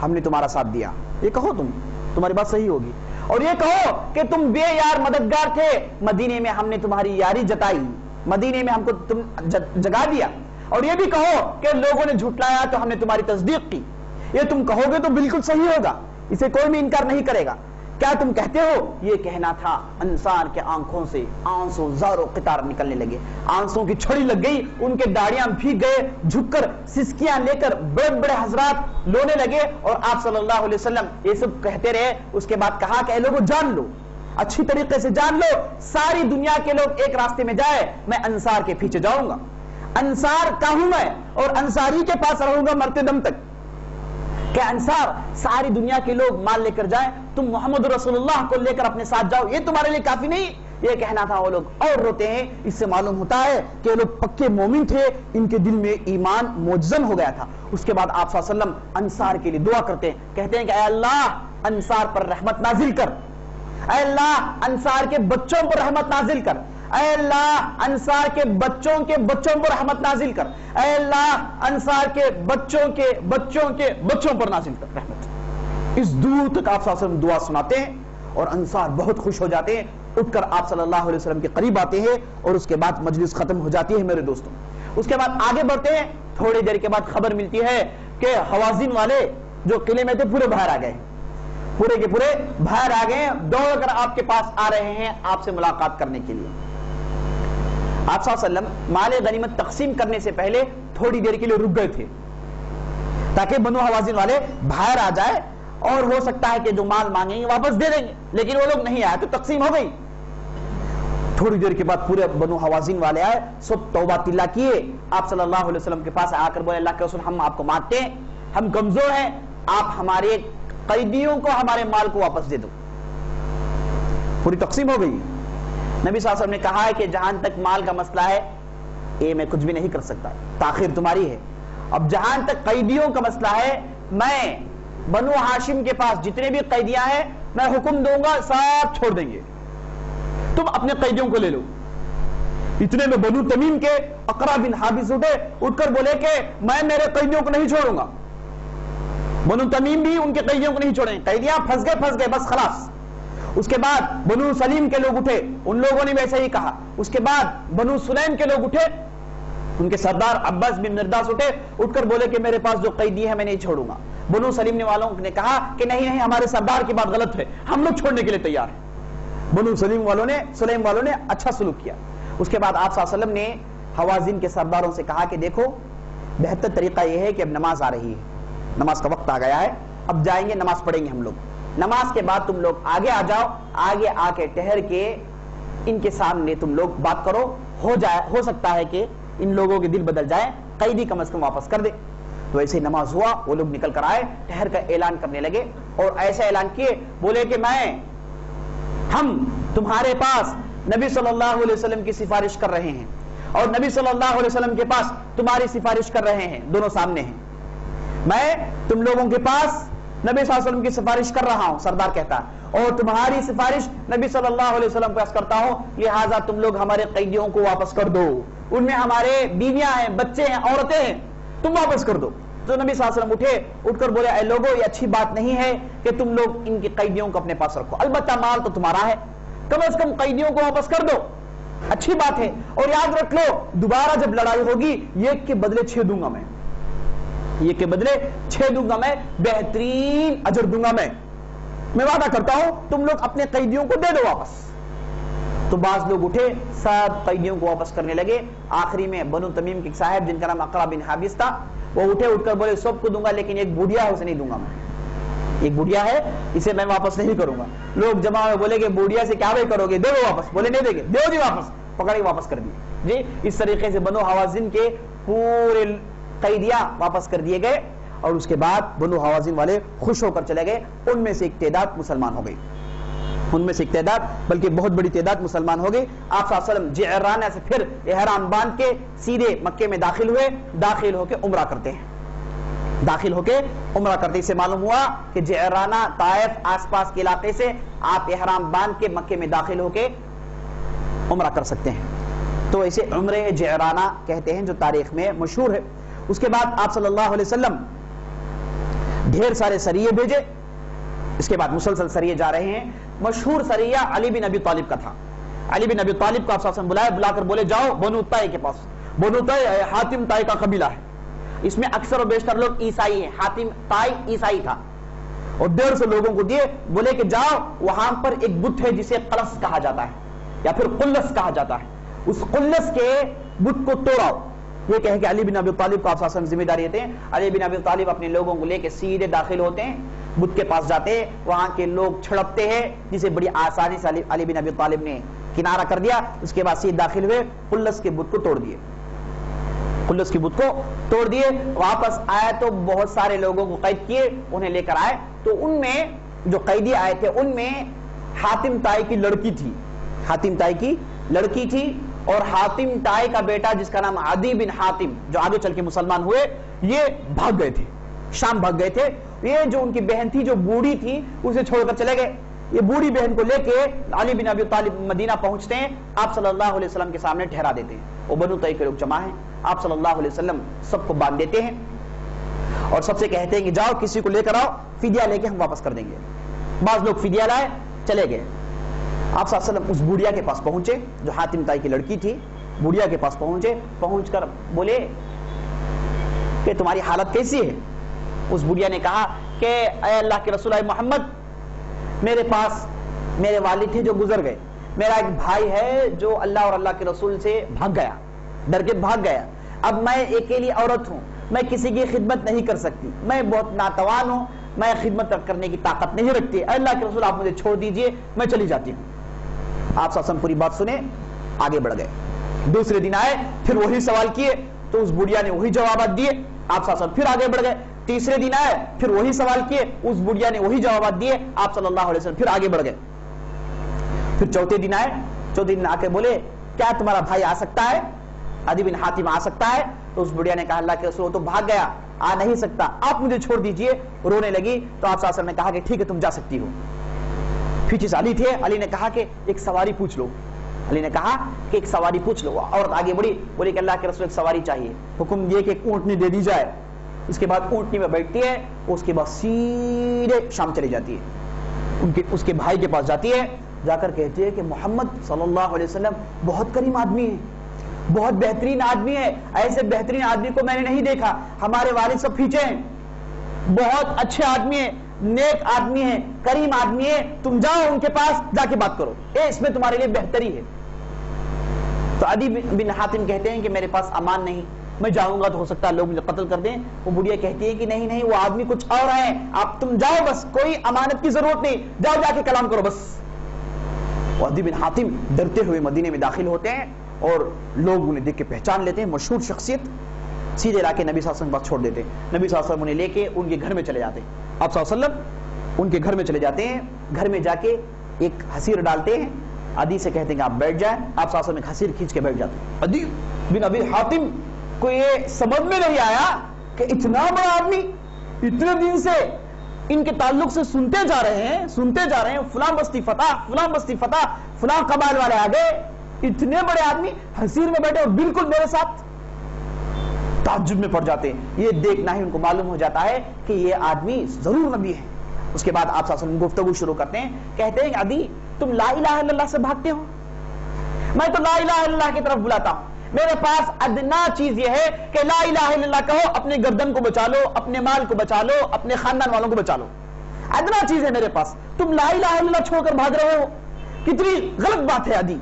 ہم نے تمہارا ساتھ دیا, یہ کہو تمہاری بات صحیح ہوگی. اور یہ کہو کہ تم بے یار مددگار تھے, مدینے میں ہم نے تمہاری یاری جتائی, مدینے میں ہم کو تم جگا دیا. اور یہ بھی کہو کہ لوگوں نے جھٹلایا تو ہم نے تمہاری تصدیق کی. یہ تم کہو گے تو بالکل صحیح ہوگا, اسے کوئی بھی انکار نہیں کرے گا. کیا تم کہتے ہو؟ یہ کہنا تھا. انصار کے آنکھوں سے آنسو زار و قطار نکلنے لگے, آنسوں کی چھڑی لگ گئی, ان کے داڑیاں بھیگ گئے, جھک کر سسکیاں لے کر بڑے بڑے حضرات لونے لگے. اور آپ صلی اللہ علیہ وسلم یہ سب کہتے رہے. اس کے بعد کہا کہ اے لوگوں جان لو, اچھی طریقے سے جان لو, ساری دنیا کے لوگ ایک راستے میں جائے, میں انصار کے پیچھے جاؤں گا. انصار کا ہوں میں, اور انصاری کے پاس رہوں گا مرتے دم تک. کہ انصار ساری دنیا کے لوگ مال لے کر جائیں, تم محمد رسول اللہ کو لے کر اپنے ساتھ جاؤ, یہ تمہارے لیے کافی نہیں؟ یہ کہنا تھا. وہ لوگ اور روتے ہیں. اس سے معلوم ہوتا ہے کہ وہ لوگ پکے مومن تھے, ان کے دل میں ایمان موجزن ہو گیا تھا. اس کے بعد آپ صلی اللہ علیہ وسلم انصار کے لیے دعا کرتے ہیں, کہتے ہیں کہ اے اللہ انصار پر رحمت نازل کر, اے اللہ انصار کے بچوں پر رحمت نازل کر, اے اللہ انصار کے بچوں پر رحمت نازل کر, اے اللہ انصار کے بچوں پر نازل کر رحمت. اس دور تک آپ صلی اللہ علیہ وسلم دعا سناتے ہیں اور انصار بہت خوش ہو جاتے ہیں. اٹھ کر آپ صلی اللہ علیہ وسلم کے قریب آتے ہیں اور اس کے بعد مجلس ختم ہو جاتی ہے میرے دوستوں. اس کے بعد آگے بڑھتے ہیں. تھوڑی دیر کے بعد خبر ملتی ہے کہ حوازن والے جو قلعے میں تھے پورے باہر آ گئے, پورے کے پورے باہر آ گئے, دوڑ کر آپ کے پاس آ رہے ہیں آپ سے ملاقات کرنے کے لیے. آپ صلی اللہ علیہ وسلم مال غنیمت تقسیم کرنے سے پہلے تھوڑی دیر کے لیے رک گئے تھے تاکہ بنو حوازن والے باہر آ جائے, اور ہو سکتا ہے کہ جو مال مانگیں گے واپس دے دیں گے, لیکن وہ لوگ نہیں آئے تو تقسیم ہو گئی. تھوڑی دیر کے بعد پورے بنو حوازن والے آئے, سب توبہ تلا کیے, آپ صلی اللہ علیہ وسلم کے پاس آ کر بولے اللہ کے رسول ہم آپ کو مانتے ہیں, ہم کمزور ہیں, آپ ہمارے قیدیوں کو ہمارے مال کو واپس دے دو. پوری تقسیم ہو گئی. نبی صلی اللہ علیہ وسلم نے کہا ہے کہ جہاں تک مال کا مسئلہ ہے یہ میں کچھ بھی نہیں کر سکتا, تاخیر تمہاری ہے. اب جہاں تک قیدیوں کا مسئلہ ہے, میں بنو ہاشم کے پاس جتنے بھی قیدیاں ہیں میں حکم دوں گا سب چھوڑ دیں گے, تم اپنے قیدیوں کو لے لو. اتنے میں بنو تمیم کے اقرا بن حابس اٹھ کر بولے کہ میں میرے قیدیوں کو نہیں چھوڑوں گا. بنو تمیم بھی ان کے قیدیوں کو نہیں چھوڑیں, قیدیاں پھنس گئے بس خلاص. اس کے بعد بنو سلیم کے لوگ اٹھے, ان لوگوں نے ویسے ہی کہا. اس کے بعد بنو سلیم کے لوگ اٹھے, ان کے سردار عباس بن مرداس اٹھے, اٹھ کر بولے کہ میرے پاس جو قیدی ہے میں نہیں چھوڑوں گا. بنو سلیم والوں نے کہا کہ نہیں ہمارے سردار کی بات غلط ہے, ہم لوگ چھوڑنے کے لیے تیار ہیں. بنو سلیم والوں نے اچھا سلوک کیا. اس کے بعد آپ صلی اللہ علیہ وسلم نے حوازن کے سرداروں سے کہا کہ دیکھو بہتر طریقہ یہ ہے کہ اب نماز آ رہی ہے, نماز کا وقت آ گیا ہے, اب جائیں گے نماز پڑھیں گے ہم لوگ. نماز کے بعد تم لوگ آگے آ جاؤ, آگے آ کے ٹھہر کے ان کے سامنے تم لوگ بات کرو, ہو سکتا ہے کہ ان لوگوں کے دل بدل جائیں, قیدی کم از کم واپس کر دے. تو ایسے نماز ہوا, وہ لوگ نکل کر آئے, ٹھہر کر اعلان کرنے لگے, اور ایسا اعلان کیے, بولے کہ ہم تمہارے پاس نبی صلی اللہ علیہ وسلم کی سفارش کر رہے ہیں, اور نبی صلی اللہ علیہ وسلم کے پاس تمہاری سفارش کر رہے ہیں, دونوں سامنے ہیں. میں تم لوگوں کے پاس نبی صلی اللہ علیہ وسلم کی سفارش کر رہا ہوں, سردار کہتا, اور تمہاری سفارش نبی صلی اللہ علیہ وسلم کو کرتا ہوں, لہٰذا تم لوگ ہمارے قیدیوں کو واپس کر دو, ان میں ہمارے بیویاں ہیں, بچے ہیں, عورتیں ہیں, تم واپس کر دو. تو نبی صلی اللہ علیہ وسلم اٹھ کر بولے, اے لوگوں, یہ اچھی بات نہیں ہے کہ تم لوگ ان کی قیدیوں کو اپنے پاس رکھو, البتہ مال تو تمہارا ہے, کم از کم قیدیوں کو واپس کر دو, اچھی بات ہے. اور یاد رکھ لو, دوبارہ جب لڑائی ہوگی, ایک کے بدلے 6 دوں گا میں, ایک کے بدلے 6 دوں گا میں, بہترین اجر دوں گا میں وعدہ کرتا ہوں, تم لوگ اپنے قیدیوں کو دے دو واپس. تو بعض لوگ اٹھے, سب قیدیوں کو واپس کرنے لگے. آخری میں بنو تمیم کے صاحب جن کا نام اقرا بن حابس تھا, وہ اٹھ کر بولے, سب کو دوں گا, لیکن ایک بوڑھیا ہے اسے نہیں دوں گا میں, ایک بوڑھیا ہے اسے میں واپس نہیں کروں گا. لوگ جمع ہوئے, بولے کہ بوڑھیا سے کیا بھائی کرو گے, دے دو واپس. بولے نہیں دیں گے, دو جی واپس. پکڑ کے واپس کر دیے جی. اس طریقے سے بنو حوازن کے پورے قیدیاں واپس کر دیے گئے, اور اس کے بعد بنو حوازن والے خوش ہو کر چلے گئے. ان میں سے ایک تعداد مسلمان ہو گئی, ان میں سے ایک تعداد, بلکہ بہت بڑی تعداد مسلمان ہو گئی. آپ صلی اللہ علیہ وسلم جعرانہ سے پھر احرام باندھ کے سیدھے مکے میں داخل ہوئے. داخل ہو کے عمرہ کرتے ہیں, داخل ہو کے عمرہ کرتے. اس سے معلوم ہوا کہ جعرانہ, طائف, آس پاس کے علاقے سے آپ احرام باندھ کے مکے میں داخل ہو کے عمرہ کر سکتے ہیں. تو اسے عمرہ جعرانہ کہتے ہیں, جو تاریخ میں مشہور ہے. اس کے بعد آپ صلی اللہ علیہ وسلم ڈھیر سارے سریے بھیجے. اس کے بعد مسلسل سریے جا رہے ہیں. مشہور سریہ علی بن ابی طالب کا تھا. علی بن ابی طالب کو آپ صلی اللہ علیہ وسلم بلایا, بلا کر بولے, جاؤ بنو طائی کے پاس. بنو طائی حاتم طائی کا قبیلہ ہے, اس میں اکثر و بیشتر لوگ عیسائی ہیں. حاتم طائی عیسائی تھا, اور 150 لوگوں کو دیے. بولے کہ جاؤ, وہاں پر ایک بت ہے جسے قلس کہا جاتا ہے, یا پھر قلس کہا جاتا ہے, اس قلس کے بت کو توڑاؤ. یہ کہہ کہ علی بن ابی طالب کو آپ صلی اللہ علیہ وسلم ذمہ داری دیتے ہیں. علی بن ابی طالب اپنے لوگوں کو لے کے سیدھے داخل ہوتے ہیں, بت کے پاس جاتے ہیں, وہاں کے لوگ چھڑپتے ہیں, جسے بڑی آسانی سے علی بن ابی طالب نے کنارہ کر دیا. اس کے بعد سیدھے داخل ہوئے, قلس کے بت کو توڑ دیے, قلس کی بت کو توڑ دیے. واپس آئے تو بہت سارے لوگوں کو قید کیے, انہیں لے کر آئے. تو ان میں جو قیدی آئے تھے, ان میں حاتم طائی کی لڑکی تھی, حاتم طائی کی لڑکی تھی, اور حاتم طائی کا بیٹا جس کا نام عدی بن حاتم, جو آگے چل کے مسلمان ہوئے, یہ بھاگ گئے تھے, شام بھاگ گئے تھے. یہ جو ان کی بہن تھی, جو بوڑھی تھی, اسے چھوڑ کر چلے گئے. یہ بوڑھی بہن کو لے کے علی بن ابی طالب مدینہ پہنچتے ہیں, آپ صلی اللہ علیہ وسلم کے سامنے ٹھہرا دیتے ہیں. وہ بنو طائی کے لوگ جمع ہیں, آپ صلی اللہ علیہ وسلم سب کو باندھ دیتے ہیں, اور سب سے کہتے ہیں کہ جاؤ کسی کو لے کر آؤ, فدیہ لے کے ہم واپس کر دیں گے. بعض لوگ فدیہ لائے, چلے گئے. آپ صلی اللہ علیہ وسلم اس بوڑھیا کے پاس پہنچے, جو حاتم طائی کی لڑکی تھی, بوڑھیا کے پاس پہنچے. پہنچ کر بولے کہ تمہاری حالت کیسی ہے؟ اس بوڑھیا نے کہا کہ اے اللہ کے رسول محمد, میرے پاس میرے والد تھے جو گزر گئے, میرا ایک بھائی ہے جو اللہ اور اللہ کے رسول سے بھاگ گیا, ڈر کے بھاگ گیا. اب میں اکیلی عورت ہوں, میں کسی کی خدمت نہیں کر سکتی, میں بہت ناتوان ہوں, میں خدمت کرنے کی طاقت نہیں رکھتی. اے اللہ کے رسول آپ مجھے چھوڑ دیجئے, میں چلی جاتی ہوں. آپ صلی اللہ علیہ وسلم پوری بات سنے, آگے بڑھ گئے. دوسرے دن آئے, پھر وہی سوال کیے, تو اس بڑھیا نے وہی جوابات دیے. آپ صلی اللہ علیہ وسلم پھر آگے بڑھ گئے. تیسرے دن آئے, پھر وہی سوال کیے, اس بڑھیا نے وہی جوابات دیے. آپ صلی اللہ علیہ وسلم پھر آگے بڑھ گئے. پھر چوتھے دن آئے, چوتھے دن آ کے بولے, کیا تمہارا بھائی آ سکتا ہے, عدی بن حاتم آ سکتا ہے؟ تو اس بڑھیا نے کہا, اللہ کے رسول تو بھاگ گیا, آ نہیں سکتا, آپ مجھے چھوڑ دیجئے. رونے لگی. تو آپ صلی اللہ علیہ وسلم نے کہا کہ ٹھیک ہے, تم جا سکتی ہو. پیچھے علی تھے, علی نے کہا کہ ایک سواری پوچھ لو, علی نے کہا کہ ایک سواری پوچھ لو. عورت آگے بڑھی, بولی کہ اللہ کے رسول ایک سواری چاہیے. حکم یہ کہ ایک اونٹنی دے دی جائے. اس کے بعد اونٹنی میں بیٹھتی ہے, اس کے بعد سیدھے شام چلی جاتی ہے, اس کے بھائی کے پاس جاتی ہے. جا کر کہتی ہے کہ محمد صلی اللہ علیہ وسلم بہت کریم آدمی ہے, بہت بہترین آدمی ہے, ایسے بہترین آدمی کو میں نے نہیں دیکھا. ہمارے والد سب پیچھے ہیں, بہت اچھے آدمی ہیں, نیک آدمی ہے, کریم آدمی ہے, تم جاؤ ان کے پاس, جا کے بات کرو, اس میں تمہارے لیے بہتری ہے. تو عدی بن حاتم کہتے ہیں کہ میرے پاس امان نہیں, میں جاؤں گا تو ہو سکتا ہے لوگ مجھے قتل کر دیں. وہ بڑھیا کہتی ہے کہ نہیں نہیں وہ آدمی کچھ اور ہے, آپ تم جاؤ, بس کوئی امانت کی ضرورت نہیں, جاؤ جا کے کلام کرو بس. عدی بن حاتم ڈرتے ہوئے مدینے میں داخل ہوتے ہیں اور لوگ انہیں دیکھ کے پہچان لیتے ہیں, مشہور شخصیت. سیدھے لا کے نبی صلی اللہ علیہ وسلم بات چھوڑ دیتے ہیں. نبی صلی اللہ علیہ وسلم انہیں لے کے ان کے گھر میں چلے جاتے ہیں. آپ صلی اللہ علیہ وسلم ان کے گھر میں چلے جاتے ہیں. گھر میں جا کے ایک حسیر ڈالتے ہیں, عدی سے کہتے ہیں کہ آپ بیٹھ جائیں. آپ صلی اللہ علیہ وسلم ایک حسیر کھینچ کے بیٹھ جاتے ہیں. عدی بن ابی حاتم کو یہ سمجھ میں نہیں آیا کہ اتنا بڑا آدمی اتنے دن سے ان کے تعلق سے سنتے جا رہے ہیں, فلاں بستی فتح, فلاں بستی فتح, فلاں قبائل والے آ گئے, اتنے بڑے آدمی حسیر میں بیٹھے اور بالکل میرے ساتھ. تعجب میں پڑ جاتے ہیں. یہ دیکھنا ہی ان کو معلوم ہو جاتا ہے کہ یہ آدمی ضرور نبی ہے. اس کے بعد آپ صلی اللہ علیہ وسلم گفتگو شروع کرتے ہیں. کہتے ہیں کہ عدی تم لا الہ الا اللہ سے بھاگتے ہو, میں تو لا الہ الا اللہ کی طرف بلاتا ہوں. میرے پاس ادنا چیز یہ ہے کہ لا الہ الا اللہ کہو, اپنے گردن کو بچا لو, اپنے مال کو بچا لو, اپنے خاندان والوں کو بچا لو. ادنا چیز ہے میرے پاس, تم لا الہ الا اللہ چھوڑ کر بھاگ رہے ہو, کتنی غلط بات ہے. عدی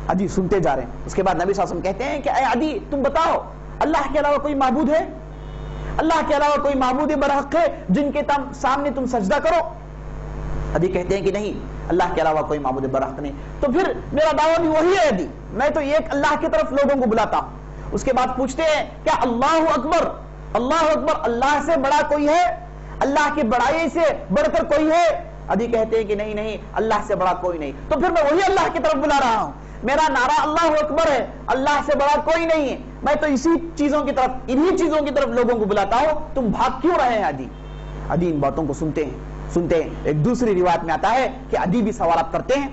عدی سنتے جا رہے ہیں. اس کے بعد نبی صلی اللہ علیہ وسلم کہتے ہیں کہ اے عدی تم بتاؤ اللہ کے علاوہ کوئی معبود ہے, اللہ کے علاوہ کوئی معبود برحق ہے جن کے سامنے تم سجدہ کرو. عدی کہتے ہیں کہ نہیں, اللہ کے علاوہ کوئی معبود برحق نہیں. تو پھر میرا دعویٰ بھی وہی ہے عدی, میں تو ایک اللہ کی طرف لوگوں کو بلاتا ہوں. اس کے بعد پوچھتے ہیں کیا اللہ اکبر, اللہ اکبر, اللہ سے بڑا کوئی ہے, اللہ کی بڑائی سے بڑھ کر کوئی ہے. عدی کہتے ہیں کہ نہیں نہیں, اللہ سے بڑا کوئی نہیں. تو پھر میں وہی اللہ کی طرف بلا رہا ہوں, میرا نعرہ اللہ اکبر ہے, اللہ سے بڑا کوئی نہیں ہے, میں تو اسی چیزوں کی طرف, انہی چیزوں کی طرف لوگوں کو بلاتا ہوں, تم بھاگ کیوں رہے ہیں. عدی عدی ان باتوں کو سنتے ہیں. ایک دوسری روایت میں آتا ہے کہ عدی بھی سوالات کرتے ہیں,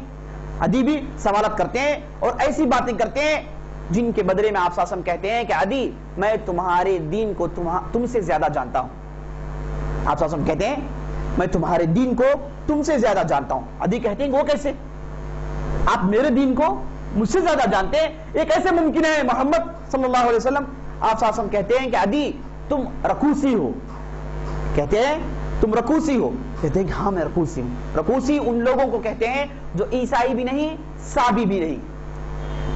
عدی بھی سوالات کرتے ہیں اور ایسی باتیں کرتے ہیں جن کے بدلے میں آپ صلی اللہ علیہ وسلم کہتے ہیں کہ عدی میں تمہارے دین کو تم سے زیادہ جانتا ہوں. آپ صلی اللہ علیہ وسلم کہتے ہیں میں تمہارے دین کو تم سے زیادہ جانتا ہوں. عدی کہتے ہیں کہ وہ کیسے, آپ میرے دین کو مجھ سے زیادہ جانتے ہیں, یہ کیسے ممکن ہے محمد صلی اللہ علیہ وسلم. آپ صلی اللہ علیہ وسلم کہتے ہیں کہ عدی تم رکوسی ہو. کہتے ہیں تم رکوسی ہو. کہتے ہیں کہ ہاں میں رکوسی ہوں. رکوسی ان لوگوں کو کہتے ہیں جو عیسائی بھی نہیں, سابی بھی نہیں,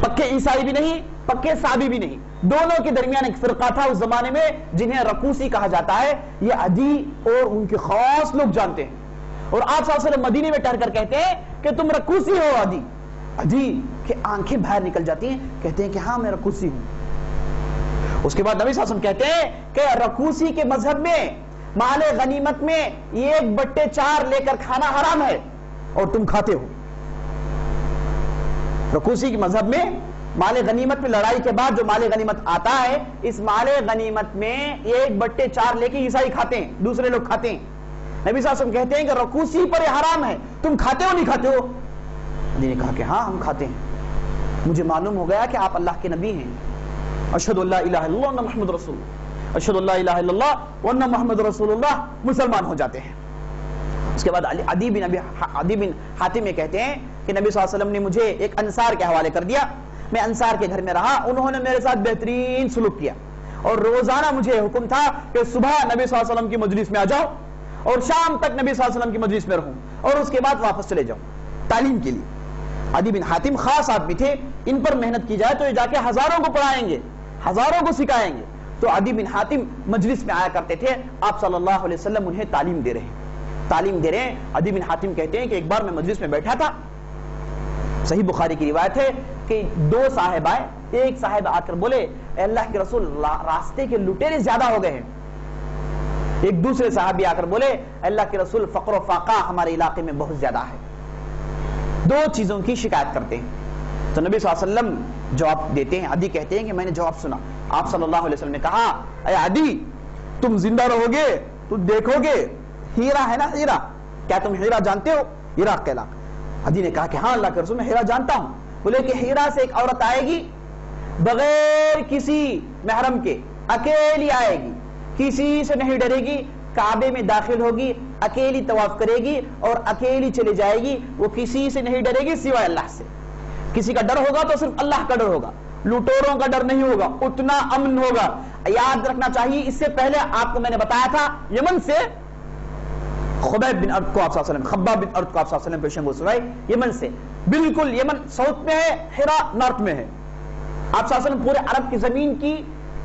پکے عیسائی بھی نہیں, پکے سابی بھی نہیں, دونوں کے درمیان ایک فرقہ تھا اس زمانے میں جنہیں رکوسی کہا جاتا ہے. یہ عدی اور ان کے خاص لوگ جانتے ہیں. اور آپ صلی اللہ علیہ وسلم مدینے میں ٹھہر کر کہتے ہیں کہ تم رکوسی ہو. عدی عدی کہ آنکھیں باہر نکل جاتی ہیں, کہتے ہیں کہ ہاں میں رکوسی ہوں. اس کے بعد نبی صلی اللہ علیہ وسلم کہتے ہیں کہ رکوسی کے مذہب میں مال غنیمت میں 1/4 لے کر کھانا حرام ہے اور تم کھاتے ہو. رکوسی کے مذہب میں مال غنیمت میں لڑائی کے بعد جو مال غنیمت آتا ہے, اس مال غنیمت میں 1/4 لے کے عیسائی کھاتے ہیں, دوسرے لوگ کھاتے ہیں. نبی صلی اللہ علیہ وسلم کہتے ہیں کہ رکوسی پر یہ حرام ہے, تم کھاتے ہو نہیں کھاتے ہو. نے کہا کہ ہاں ہم کھاتے ہیں, مجھے معلوم ہو گیا کہ آپ اللہ کے نبی ہیں. اشہد ان لا الہ الا اللہ وان محمد رسول اللہ, اشہد ان لا الہ الا اللہ وان محمد رسول اللہ, مسلمان ہو جاتے ہیں. اس کے بعد عدی بن حاتم یہ کہتے ہیں کہ نبی صلی اللہ علیہ وسلم نے مجھے ایک انصار کے حوالے کر دیا. میں انصار کے گھر میں رہا, انہوں نے میرے ساتھ بہترین سلوک کیا اور روزانہ مجھے حکم تھا کہ صبح نبی صلی اللہ علیہ وسلم کی مجلس میں آ جاؤ اور شام تک نبی صلی اللہ علیہ وسلم کی مجلس میں رہوں اور اس کے بعد واپس چلے جاؤں تعلیم کے لیے. عدی بن حاتم خاص آدمی تھے, ان پر محنت کی جائے تو یہ جا کے ہزاروں کو پڑھائیں گے, ہزاروں کو سکھائیں گے. تو عدی بن حاتم مجلس میں آیا کرتے تھے, آپ صلی اللہ علیہ وسلم انہیں تعلیم دے رہے ہیں. عدی بن حاتم کہتے ہیں کہ ایک بار میں مجلس میں بیٹھا تھا, صحیح بخاری کی روایت ہے کہ 2 صاحب آئے. ایک صاحب آ کر بولے اے اللہ کے رسول راستے کے لٹیرے زیادہ ہو گئے ہیں. ایک دوسرے صحابی آ کر بولے اے اللہ کے رسول فقر و فاقہ ہمارے علاقے میں بہت زیادہ ہے. 2 چیزوں کی شکایت کرتے ہیں. تو نبی صلی اللہ علیہ وسلم جواب دیتے ہیں. عدی کہتے ہیں کہ میں نے جواب سنا. آپ صلی اللہ علیہ وسلم نے کہا اے عدی تم زندہ رہو گے تو دیکھو گے ہیرا ہے نا, ہیرا, کیا تم ہیرا جانتے ہو, عراق کا علاقہ. عدی نے کہا کہ ہاں اللہ کے رسول میں ہیرا جانتا ہوں. بولے کہ ہیرا سے ایک عورت آئے گی بغیر کسی محرم کے, اکیلی آئے گی, کسی سے نہیں ڈرے گی, کعبے میں داخل ہوگی, اکیلی طواف کرے گی اور اکیلی چلی جائے گی. وہ کسی سے نہیں ڈرے گی سوائے اللہ سے. کسی کا ڈر ہوگا تو صرف اللہ کا ڈر ہوگا, لوٹوروں کا ڈر نہیں ہوگا, اتنا امن ہوگا. یاد رکھنا چاہیے اس سے پہلے آپ کو میں نے بتایا تھا یمن سے خبیب بن ارد کو آپ صلی اللہ علیہ وسلم, خباب بن ارد کو آپ صلی اللہ علیہ وسلم پیشن گوش ہوئے یمن سے. بالکل یمن ساؤتھ میں ہے, ہیرا نارتھ میں ہے. آپ صلی اللہ علیہ وسلم پورے عرب کی زمین کی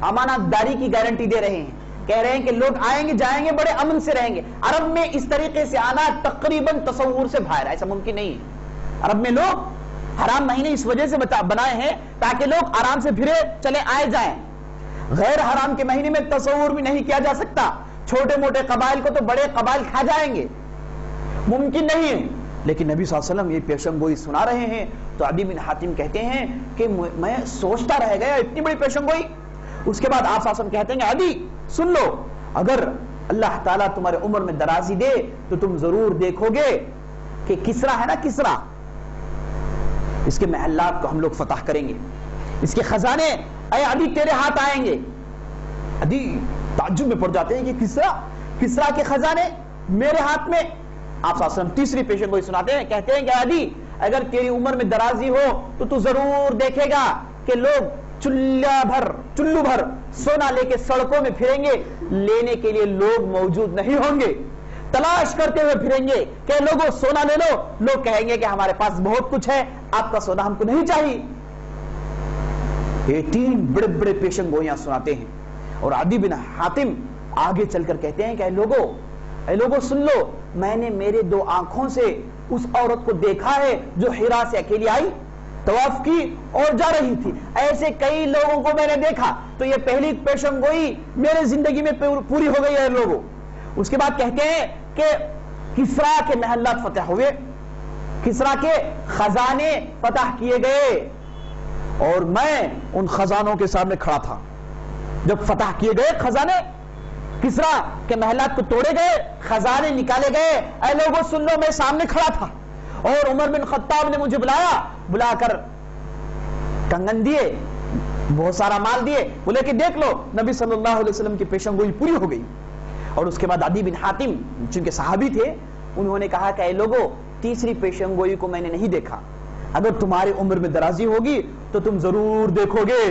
امانت داری کی گارنٹی دے رہے ہیں، کہہ رہے ہیں کہ لوگ آئیں گے جائیں گے بڑے امن سے رہیں گے۔ عرب میں اس طریقے سے آنا تقریباً تصور سے باہر ہے، ایسا ممکن نہیں ہے۔ عرب میں لوگ حرام مہینے اس وجہ سے بنائے ہیں تاکہ لوگ آرام سے پھرے چلے آئے جائیں۔ غیر حرام کے مہینے میں تصور بھی نہیں کیا جا سکتا، چھوٹے موٹے قبائل کو تو بڑے قبائل کھا جائیں گے، ممکن نہیں ہے۔ لیکن نبی صلی اللہ علیہ وسلم یہ پیشن گوئی سنا رہے ہیں تو عدی بن حاتم کہتے ہیں کہ میں سوچتا رہ گیا اتنی بڑی پیشن گوئی۔ اس کے بعد آپ صلی اللہ علیہ وسلم کہتے ہیں کہ عدی سن لو، اگر اللہ تعالیٰ تمہارے عمر میں درازی دے تو تم ضرور دیکھو گے کہ کسرا ہے نا، کسرا، اس کے محلات کو ہم لوگ فتح کریں گے، اس کے خزانے اے عدی تیرے ہاتھ آئیں گے۔ عدی تعجب میں پڑ جاتے ہیں کہ کسرا کے خزانے میرے ہاتھ میں۔ آپ صلی اللہ علیہ وسلم تیسری پیشن گوئی سناتے ہیں، کہتے ہیں کہ عدی اگر تیری عمر میں درازی ہو تو ضرور دیکھے گا کہ لوگ چلو بھر سونا لے کے سڑکوں میں پھریں گے، لینے کے لیے لوگ موجود نہیں ہوں گے، تلاش کرتے ہوئے پھریں گے کہ لوگوں سونا لے لو، لوگ کہیں گے کہ ہمارے پاس بہت کچھ ہے، آپ کا سونا ہم کو نہیں چاہیے۔ یہ تین بڑے بڑے پیشن گوئیاں سناتے ہیں، اور عدی بن حاتم آگے چل کر کہتے ہیں کہ اے لوگوں سن لو، میں نے میرے دو آنکھوں سے اس عورت کو دیکھا ہے جو حرا سے اکیلی آئی، طواف کی اور جا رہی تھی، ایسے کئی لوگوں کو میں نے دیکھا، تو یہ پہلی پیشن گوئی میرے زندگی میں پوری ہو گئی ہے لوگوں۔ اس کے بعد کہتے ہیں کہ کسرا کے محلات فتح ہوئے، کسرا کے خزانے فتح کیے گئے، اور میں ان خزانوں کے سامنے کھڑا تھا۔ جب فتح کیے گئے خزانے، کسرا کے محلات کو توڑے گئے، خزانے نکالے گئے، اے لوگوں سن لو، میں سامنے کھڑا تھا، اور عمر بن خطاب نے مجھے بلا کر کنگن دیے، بہت سارا مال دیے، بولے کہ دیکھ لو نبی صلی اللہ علیہ وسلم کی پیشن گوئی پوری ہو گئی۔ اور اس کے بعد عدی بن حاتم جن کے صحابی تھے، انہوں نے کہا کہ اے لوگوں تیسری پیشن گوئی کو میں نے نہیں دیکھا، اگر تمہاری عمر میں درازی ہوگی تو تم ضرور دیکھو گے۔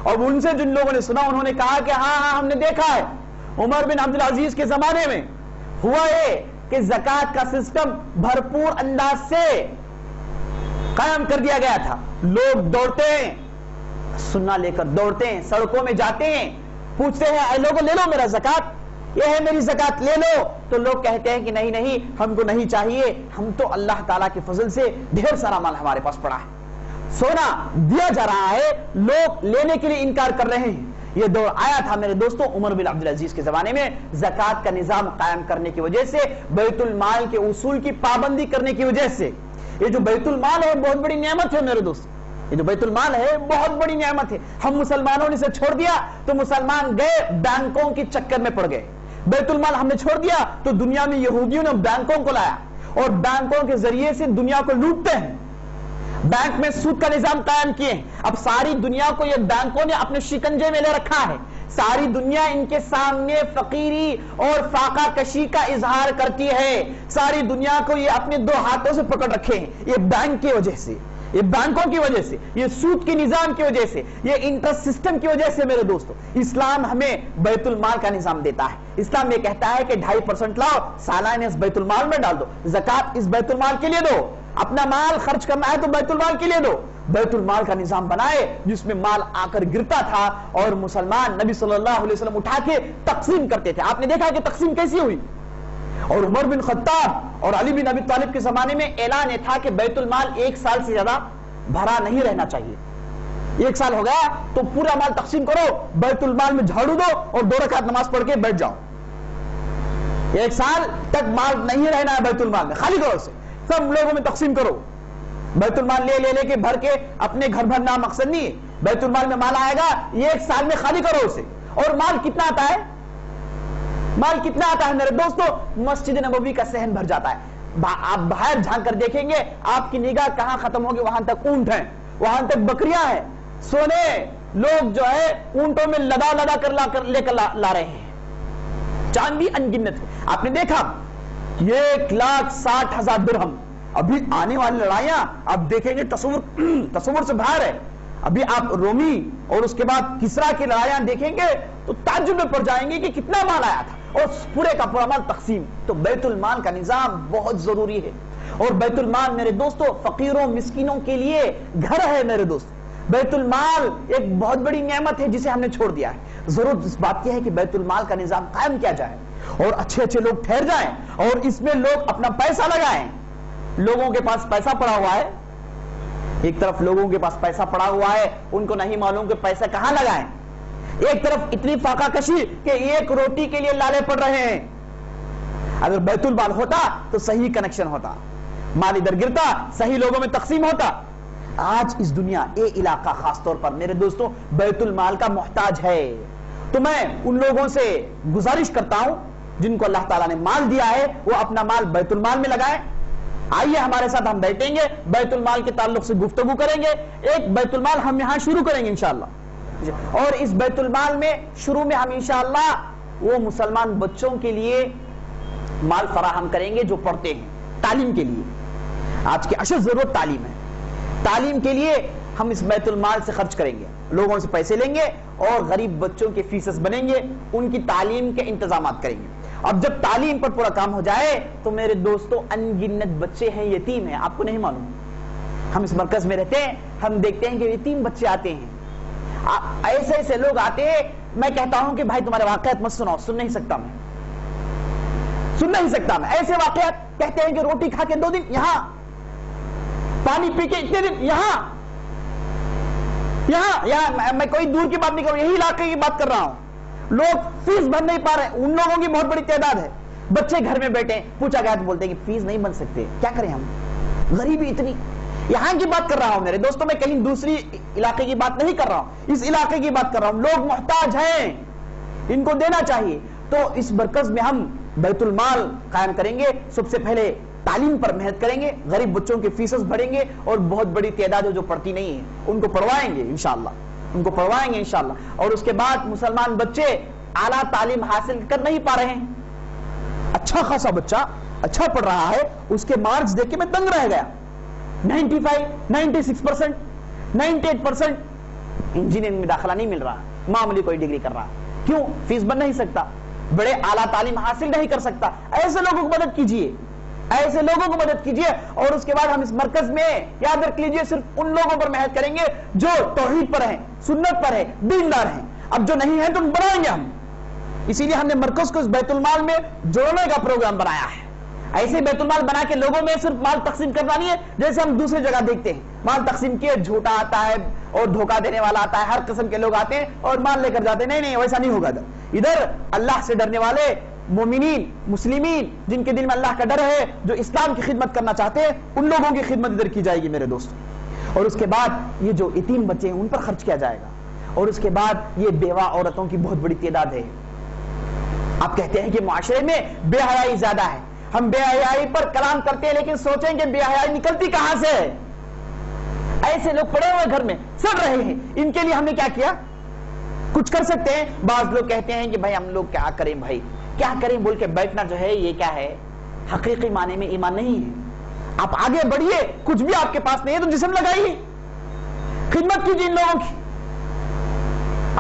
اور ان سے جن لوگوں نے سنا انہوں نے کہا کہ ہاں ہم نے دیکھا ہے، عمر بن عبدالعزیز کے زمانے میں ہوا یہ کہ زکوٰۃ کا سسٹم بھرپور انداز سے قائم کر دیا گیا تھا، لوگ دوڑتے ہیں، سننا لے کر دوڑتے ہیں، سڑکوں میں جاتے ہیں، پوچھتے ہیں اے لوگوں لے لو میرا زکوٰۃ، یہ ہے میری زکوٰۃ لے لو، تو لوگ کہتے ہیں کہ نہیں ہم کو نہیں چاہیے، ہم تو اللہ تعالیٰ کے فضل سے ڈھیر سارا مال ہمارے پاس پڑا ہے، سونا دیا جا رہا ہے، لوگ لینے کے لیے انکار کر رہے ہیں۔ یہ دور آیا تھا میرے دوستوں عمر بن عبدالعزیز کے زمانے میں، زکوٰۃ کا نظام قائم کرنے کی وجہ سے، بیت المال کے اصول کی پابندی کرنے کی وجہ سے۔ یہ جو بیت المال ہے بہت بڑی نعمت ہے میرے دوست، یہ جو بیت المال ہے بہت بڑی نعمت ہے۔ ہم مسلمانوں نے اسے چھوڑ دیا تو مسلمان گئے بینکوں کے چکر میں پڑ گئے، بیت المال ہم نے چھوڑ دیا تو دنیا میں یہودیوں نے بینکوں کو لایا، اور بینکوں کے ذریعے سے دنیا کو لوٹتے ہیں، بینک میں سود کا نظام قائم کیے ہیں۔ اب ساری دنیا کو یہ بینکوں نے اپنے شکنجے میں لے رکھا ہے، ساری دنیا ان کے سامنے فقیری اور فاقہ کشی کا اظہار کرتی ہے، ساری دنیا کو یہ اپنے دو ہاتھوں سے پکڑ رکھے ہیں، یہ بینک کی وجہ سے، یہ بینکوں کی وجہ سے، یہ سود کے نظام کی وجہ سے، یہ انٹرسٹ سسٹم کی وجہ سے۔ میرے دوستو اسلام ہمیں بیت المال کا نظام دیتا ہے، اسلام یہ کہتا ہے کہ 2.5% لاؤ، سالانہ اس بیت المال میں ڈال دو، زکوٰۃ اس بیت المال کے لیے دو، اپنا مال خرچ کرنا ہے تو بیت المال کے لیے دو۔ بیت المال کا نظام بنائے جس میں مال آ کر گرتا تھا اور مسلمان نبی صلی اللہ علیہ وسلم اٹھا کے تقسیم کرتے تھے۔ آپ نے دیکھا کہ تقسیم کیسی ہوئی، اور عمر بن خطاب اور علی بن ابی طالب کے زمانے میں اعلان یہ تھا کہ بیت المال 1 سال سے زیادہ بھرا نہیں رہنا چاہیے، 1 سال ہو گیا تو پورا مال تقسیم کرو، بیت المال میں جھاڑو دو اور 2 رکعت نماز پڑھ کے بیٹھ جاؤ، 1 سال تک مال نہیں رہنا ہے بیت المال میں، خالی کرو اسے، سب لوگوں میں تقسیم کرو۔ بیت المال لے کے بھر کے اپنے گھر بھرنا مقصد نہیں ہے، بیت المال میں مال آئے گا 1 سال میں خالی کرو اسے۔ اور مال کتنا آتا ہے، مال کتنا آتا ہے میرے دوستو، مسجد نبوی کا صحن بھر جاتا ہے۔ آپ باہر جھانک کر دیکھیں گے آپ کی نگاہ کہاں ختم ہوگی، وہاں تک اونٹ ہیں، وہاں تک بکریاں ہیں، سونے لوگ جو ہے اونٹوں میں لدا کر لے کر لا رہے ہیں، چاندی انگنت ہے۔ آپ نے دیکھا 1,60,000 درہم، ابھی آنے والی لڑائیاں آپ دیکھیں گے تصور سے باہر ہے۔ ابھی آپ رومی اور اس کے بعد کسرا کی لڑائیاں دیکھیں گے تو تعجب میں پڑ جائیں گے کہ کتنا مال آیا تھا، اور پورے کا پورا مال تقسیم۔ تو بیت المال کا نظام بہت ضروری ہے، اور بیت المال میرے دوستو فقیروں مسکینوں کے لیے گھر ہے میرے دوست، بیت المال ایک بہت بڑی نعمت ہے جسے ہم نے چھوڑ دیا ہے. ضرورت اس بات کی ہے کہ بیت المال کا نظام قائم کیا جائے اور اچھے اچھے لوگ ٹھہر جائیں اور اس میں لوگ اپنا پیسہ لگائیں. لوگوں کے پاس پیسہ پڑا ہوا ہے, ایک طرف لوگوں کے پاس پیسہ پڑا ہوا ہے, ان کو نہیں معلوم کہ پیسہ کہاں لگائیں. ایک طرف اتنی فاقہ کشی کہ ایک روٹی کے لیے لالے پڑ رہے ہیں. اگر بیت المال ہوتا تو صحیح کنیکشن ہوتا, مال ادھر گرتا, صحیح لوگوں میں تقسیم ہوتا. آج اس دنیا یہ علاقہ خاص طور پر میرے دوستوں بیت المال کا محتاج ہے. تو میں ان لوگوں سے گزارش کرتا ہوں جن کو اللہ تعالیٰ نے مال دیا ہے وہ اپنا مال بیت المال میں لگائیں. آئیے ہمارے ساتھ ہم بیٹھیں گے, بیت المال کے تعلق سے گفتگو کریں گے. ایک بیت المال ہم یہاں شروع کریں گے انشاءاللہ, اور اس بیت المال میں شروع میں ہم انشاءاللہ وہ مسلمان بچوں کے لیے مال فراہم کریں گے جو پڑھتے ہیں تعلیم کے لیے. آج کی اشد ضرورت تعلیم ہے. تعلیم کے لیے ہم اس بیت المال سے خرچ کریں گے, لوگوں سے پیسے لیں گے اور غریب بچوں کے فیسز بنیں گے, ان کی تعلیم کے انتظامات کریں گے. اب جب تعلیم پر پورا کام ہو جائے تو میرے دوستوں ان گنت بچے ہیں, یتیم ہیں, آپ کو نہیں معلوم. ہم اس مرکز میں رہتے ہیں, ہم دیکھتے ہیں کہ یتیم بچے آتے ہیں, ایسے ایسے لوگ آتے ہیں. میں کہتا ہوں کہ بھائی تمہارے واقعات مت سناؤ, سن نہیں سکتا میں, سن نہیں سکتا میں ایسے واقعات. کہتے ہیں کہ روٹی کھا کے 2 دن یہاں, پانی پی کے اتنے دن یہاں. میں کوئی دور کی بات نہیں کر رہا ہوں, یہی علاقے کی بات کر رہا ہوں. لوگ فیس بھر نہیں پا رہے, ان لوگوں کی بہت بڑی تعداد ہے. بچے گھر میں بیٹھے, پوچھا گیا تو بولتے ہیں کہ فیس نہیں بن سکتے, کیا کریں ہم, غریبی اتنی. یہاں کی بات کر رہا ہوں میرے دوستوں, میں کہیں دوسری علاقے کی بات نہیں کر رہا ہوں, اس علاقے کی بات کر رہا ہوں. لوگ محتاج ہیں, ان کو دینا چاہیے. تو اس مرکز میں ہم بیت المال قائم کریں گے. سب سے پہلے تعلیم پر محنت کریں گے, غریب بچوں کے فیسز بھریں گے, اور بہت بڑی تعداد ہے جو پڑھتی نہیں ہے ان کو پڑھوائیں گے انشاءاللہ, ان کو پڑھوائیں گے انشاءاللہ. اور اس کے بعد مسلمان بچے اعلیٰ تعلیم حاصل کر نہیں پا رہے ہیں, اچھا خاصا بچہ اچھا پڑھ رہا ہے, اس کے مارکس دیکھ کے میں دنگ رہ گیا. 95, 96%, 98%. انجینئرنگ میں داخلہ نہیں مل رہا, معمولی کوئی ڈگری کر رہا. کیوں؟ فیس بن نہیں سکتا, بڑے اعلیٰ تعلیم حاصل نہیں کر سکتا. ایسے لوگوں کو مدد کیجیے, ایسے لوگوں کو مدد کیجیے. اور اس کے بعد ہم اس مرکز میں یاد رکھ لیجیے صرف ان لوگوں پر محنت کریں گے جو توحید پر ہیں, سنت پر ہیں, دیندار ہیں. اب جو نہیں ہیں تو بنائیں گے ہم. اسی لیے ہم نے مرکز کو اس بیت المال میں جوڑنے کا پروگرام بنایا ہے. ایسے بیت المال بنا کے لوگوں میں صرف مال تقسیم کرنا نہیں ہے جیسے ہم دوسری جگہ دیکھتے ہیں. مال تقسیم کیے, جھوٹا آتا ہے اور دھوکہ دینے والا آتا ہے, ہر قسم کے لوگ آتے ہیں اور مال لے کر جاتے ہیں. نہیں, ویسا نہیں ہوگا. ادھر اللہ سے ڈرنے والے مومنین, مسلمین, جن کے دل میں اللہ کا ڈر ہے, جو اسلام کی خدمت کرنا چاہتے ہیں, ان لوگوں کی خدمت ادھر کی جائے گی میرے دوست. اور اس کے بعد یہ جو یتیم بچے ہیں ان پر خرچ کیا جائے گا. اور اس کے بعد یہ بیوہ عورتوں کی بہت بڑی تعداد ہے. آپ کہتے ہیں کہ معاشرے میں بے حیائی زیادہ ہے. ہم بے حیائی پر کلام کرتے ہیں لیکن سوچیں کہ بے حیائی نکلتی کہاں سے ہے. ایسے لوگ پڑے ہوئے گھر میں سڑ رہے ہیں, ان کے لیے ہم نے کیا کیا؟ کچھ کر سکتے ہیں. بعض لوگ کہتے ہیں کہ بھائی ہم لوگ کیا کریں, بھائی کیا کریں بول کے بیٹھنا جو ہے یہ کیا ہے, حقیقی معنی میں ایمان نہیں ہے. آپ آگے بڑھیے, کچھ بھی آپ کے پاس نہیں ہے تو جسم لگائیے, خدمت کیجیے ان لوگوں کی.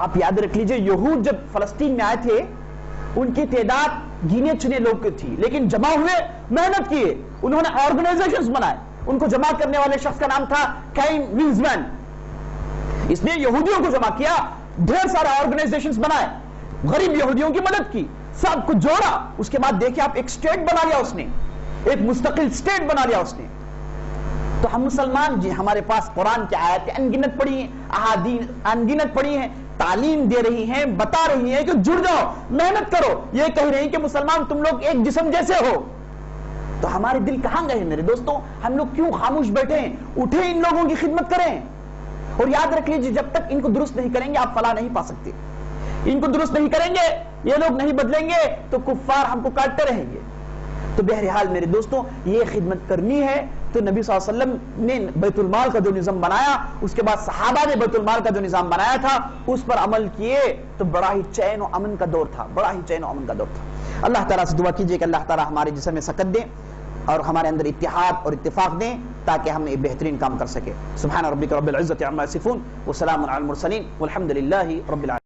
آپ یاد رکھ لیجئے یہود جب فلسطین میں آئے تھے ان کی تعداد گنے چنے لوگ کی تھی, لیکن جمع ہوئے, محنت کیے, انہوں نے آرگنائزیشنز بنائے. ان کو جمع کرنے والے شخص کا نام تھا کائن ویلزمین. اس نے یہودیوں کو جمع کیا, ڈھیر سارا آرگنائزیشنز بنائے, غریب یہودیوں کی مدد کی, سب کو جوڑا. اس کے بعد دیکھیں آپ ایک سٹیٹ بنا لیا اس نے, ایک مستقل سٹیٹ بنا لیا اس نے. تو ہم مسلمان جی ہمارے پاس قرآن کی آیتیں انگنت پڑھی ہیں, احادیث انگنت پڑھی ہیں, تعلیم دے رہی ہیں, بتا رہی ہیں کہ جڑ جاؤ, محنت کرو. یہ کہہ رہی ہیں کہ مسلمان تم لوگ ایک جسم جیسے ہو. تو ہمارے دل کہاں گئے میرے دوستوں؟ ہم لوگ کیوں خاموش بیٹھے ہیں؟ اٹھیں, ان لوگوں کی خدمت کریں. اور یاد رکھ لیجیے جب تک ان کو درست نہیں کریں گے آپ فلاح نہیں پا سکتے. ان کو درست نہیں کریں گے, یہ لوگ نہیں بدلیں گے تو کفار ہم کو کاٹتے رہیں گے. تو بہرحال میرے دوستوں یہ خدمت کرنی ہے. تو نبی صلی اللہ علیہ وسلم نے بیت المال کا جو نظام بنایا, اس کے بعد صحابہ نے بیت المال کا جو نظام بنایا تھا اس پر عمل کیے تو بڑا ہی چین و امن کا دور تھا, بڑا ہی چین و امن کا دور تھا. اللہ تعالیٰ سے دعا کیجئے کہ اللہ تعالیٰ ہمارے جسم میں سکت دیں اور ہمارے اندر اتحاد اور اتفاق دیں تاکہ ہم یہ بہترین کام کر سکیں. سبحان ربک رب العزت عما یصفون وسلام علی المرسلین والحمد للہ رب العالمین.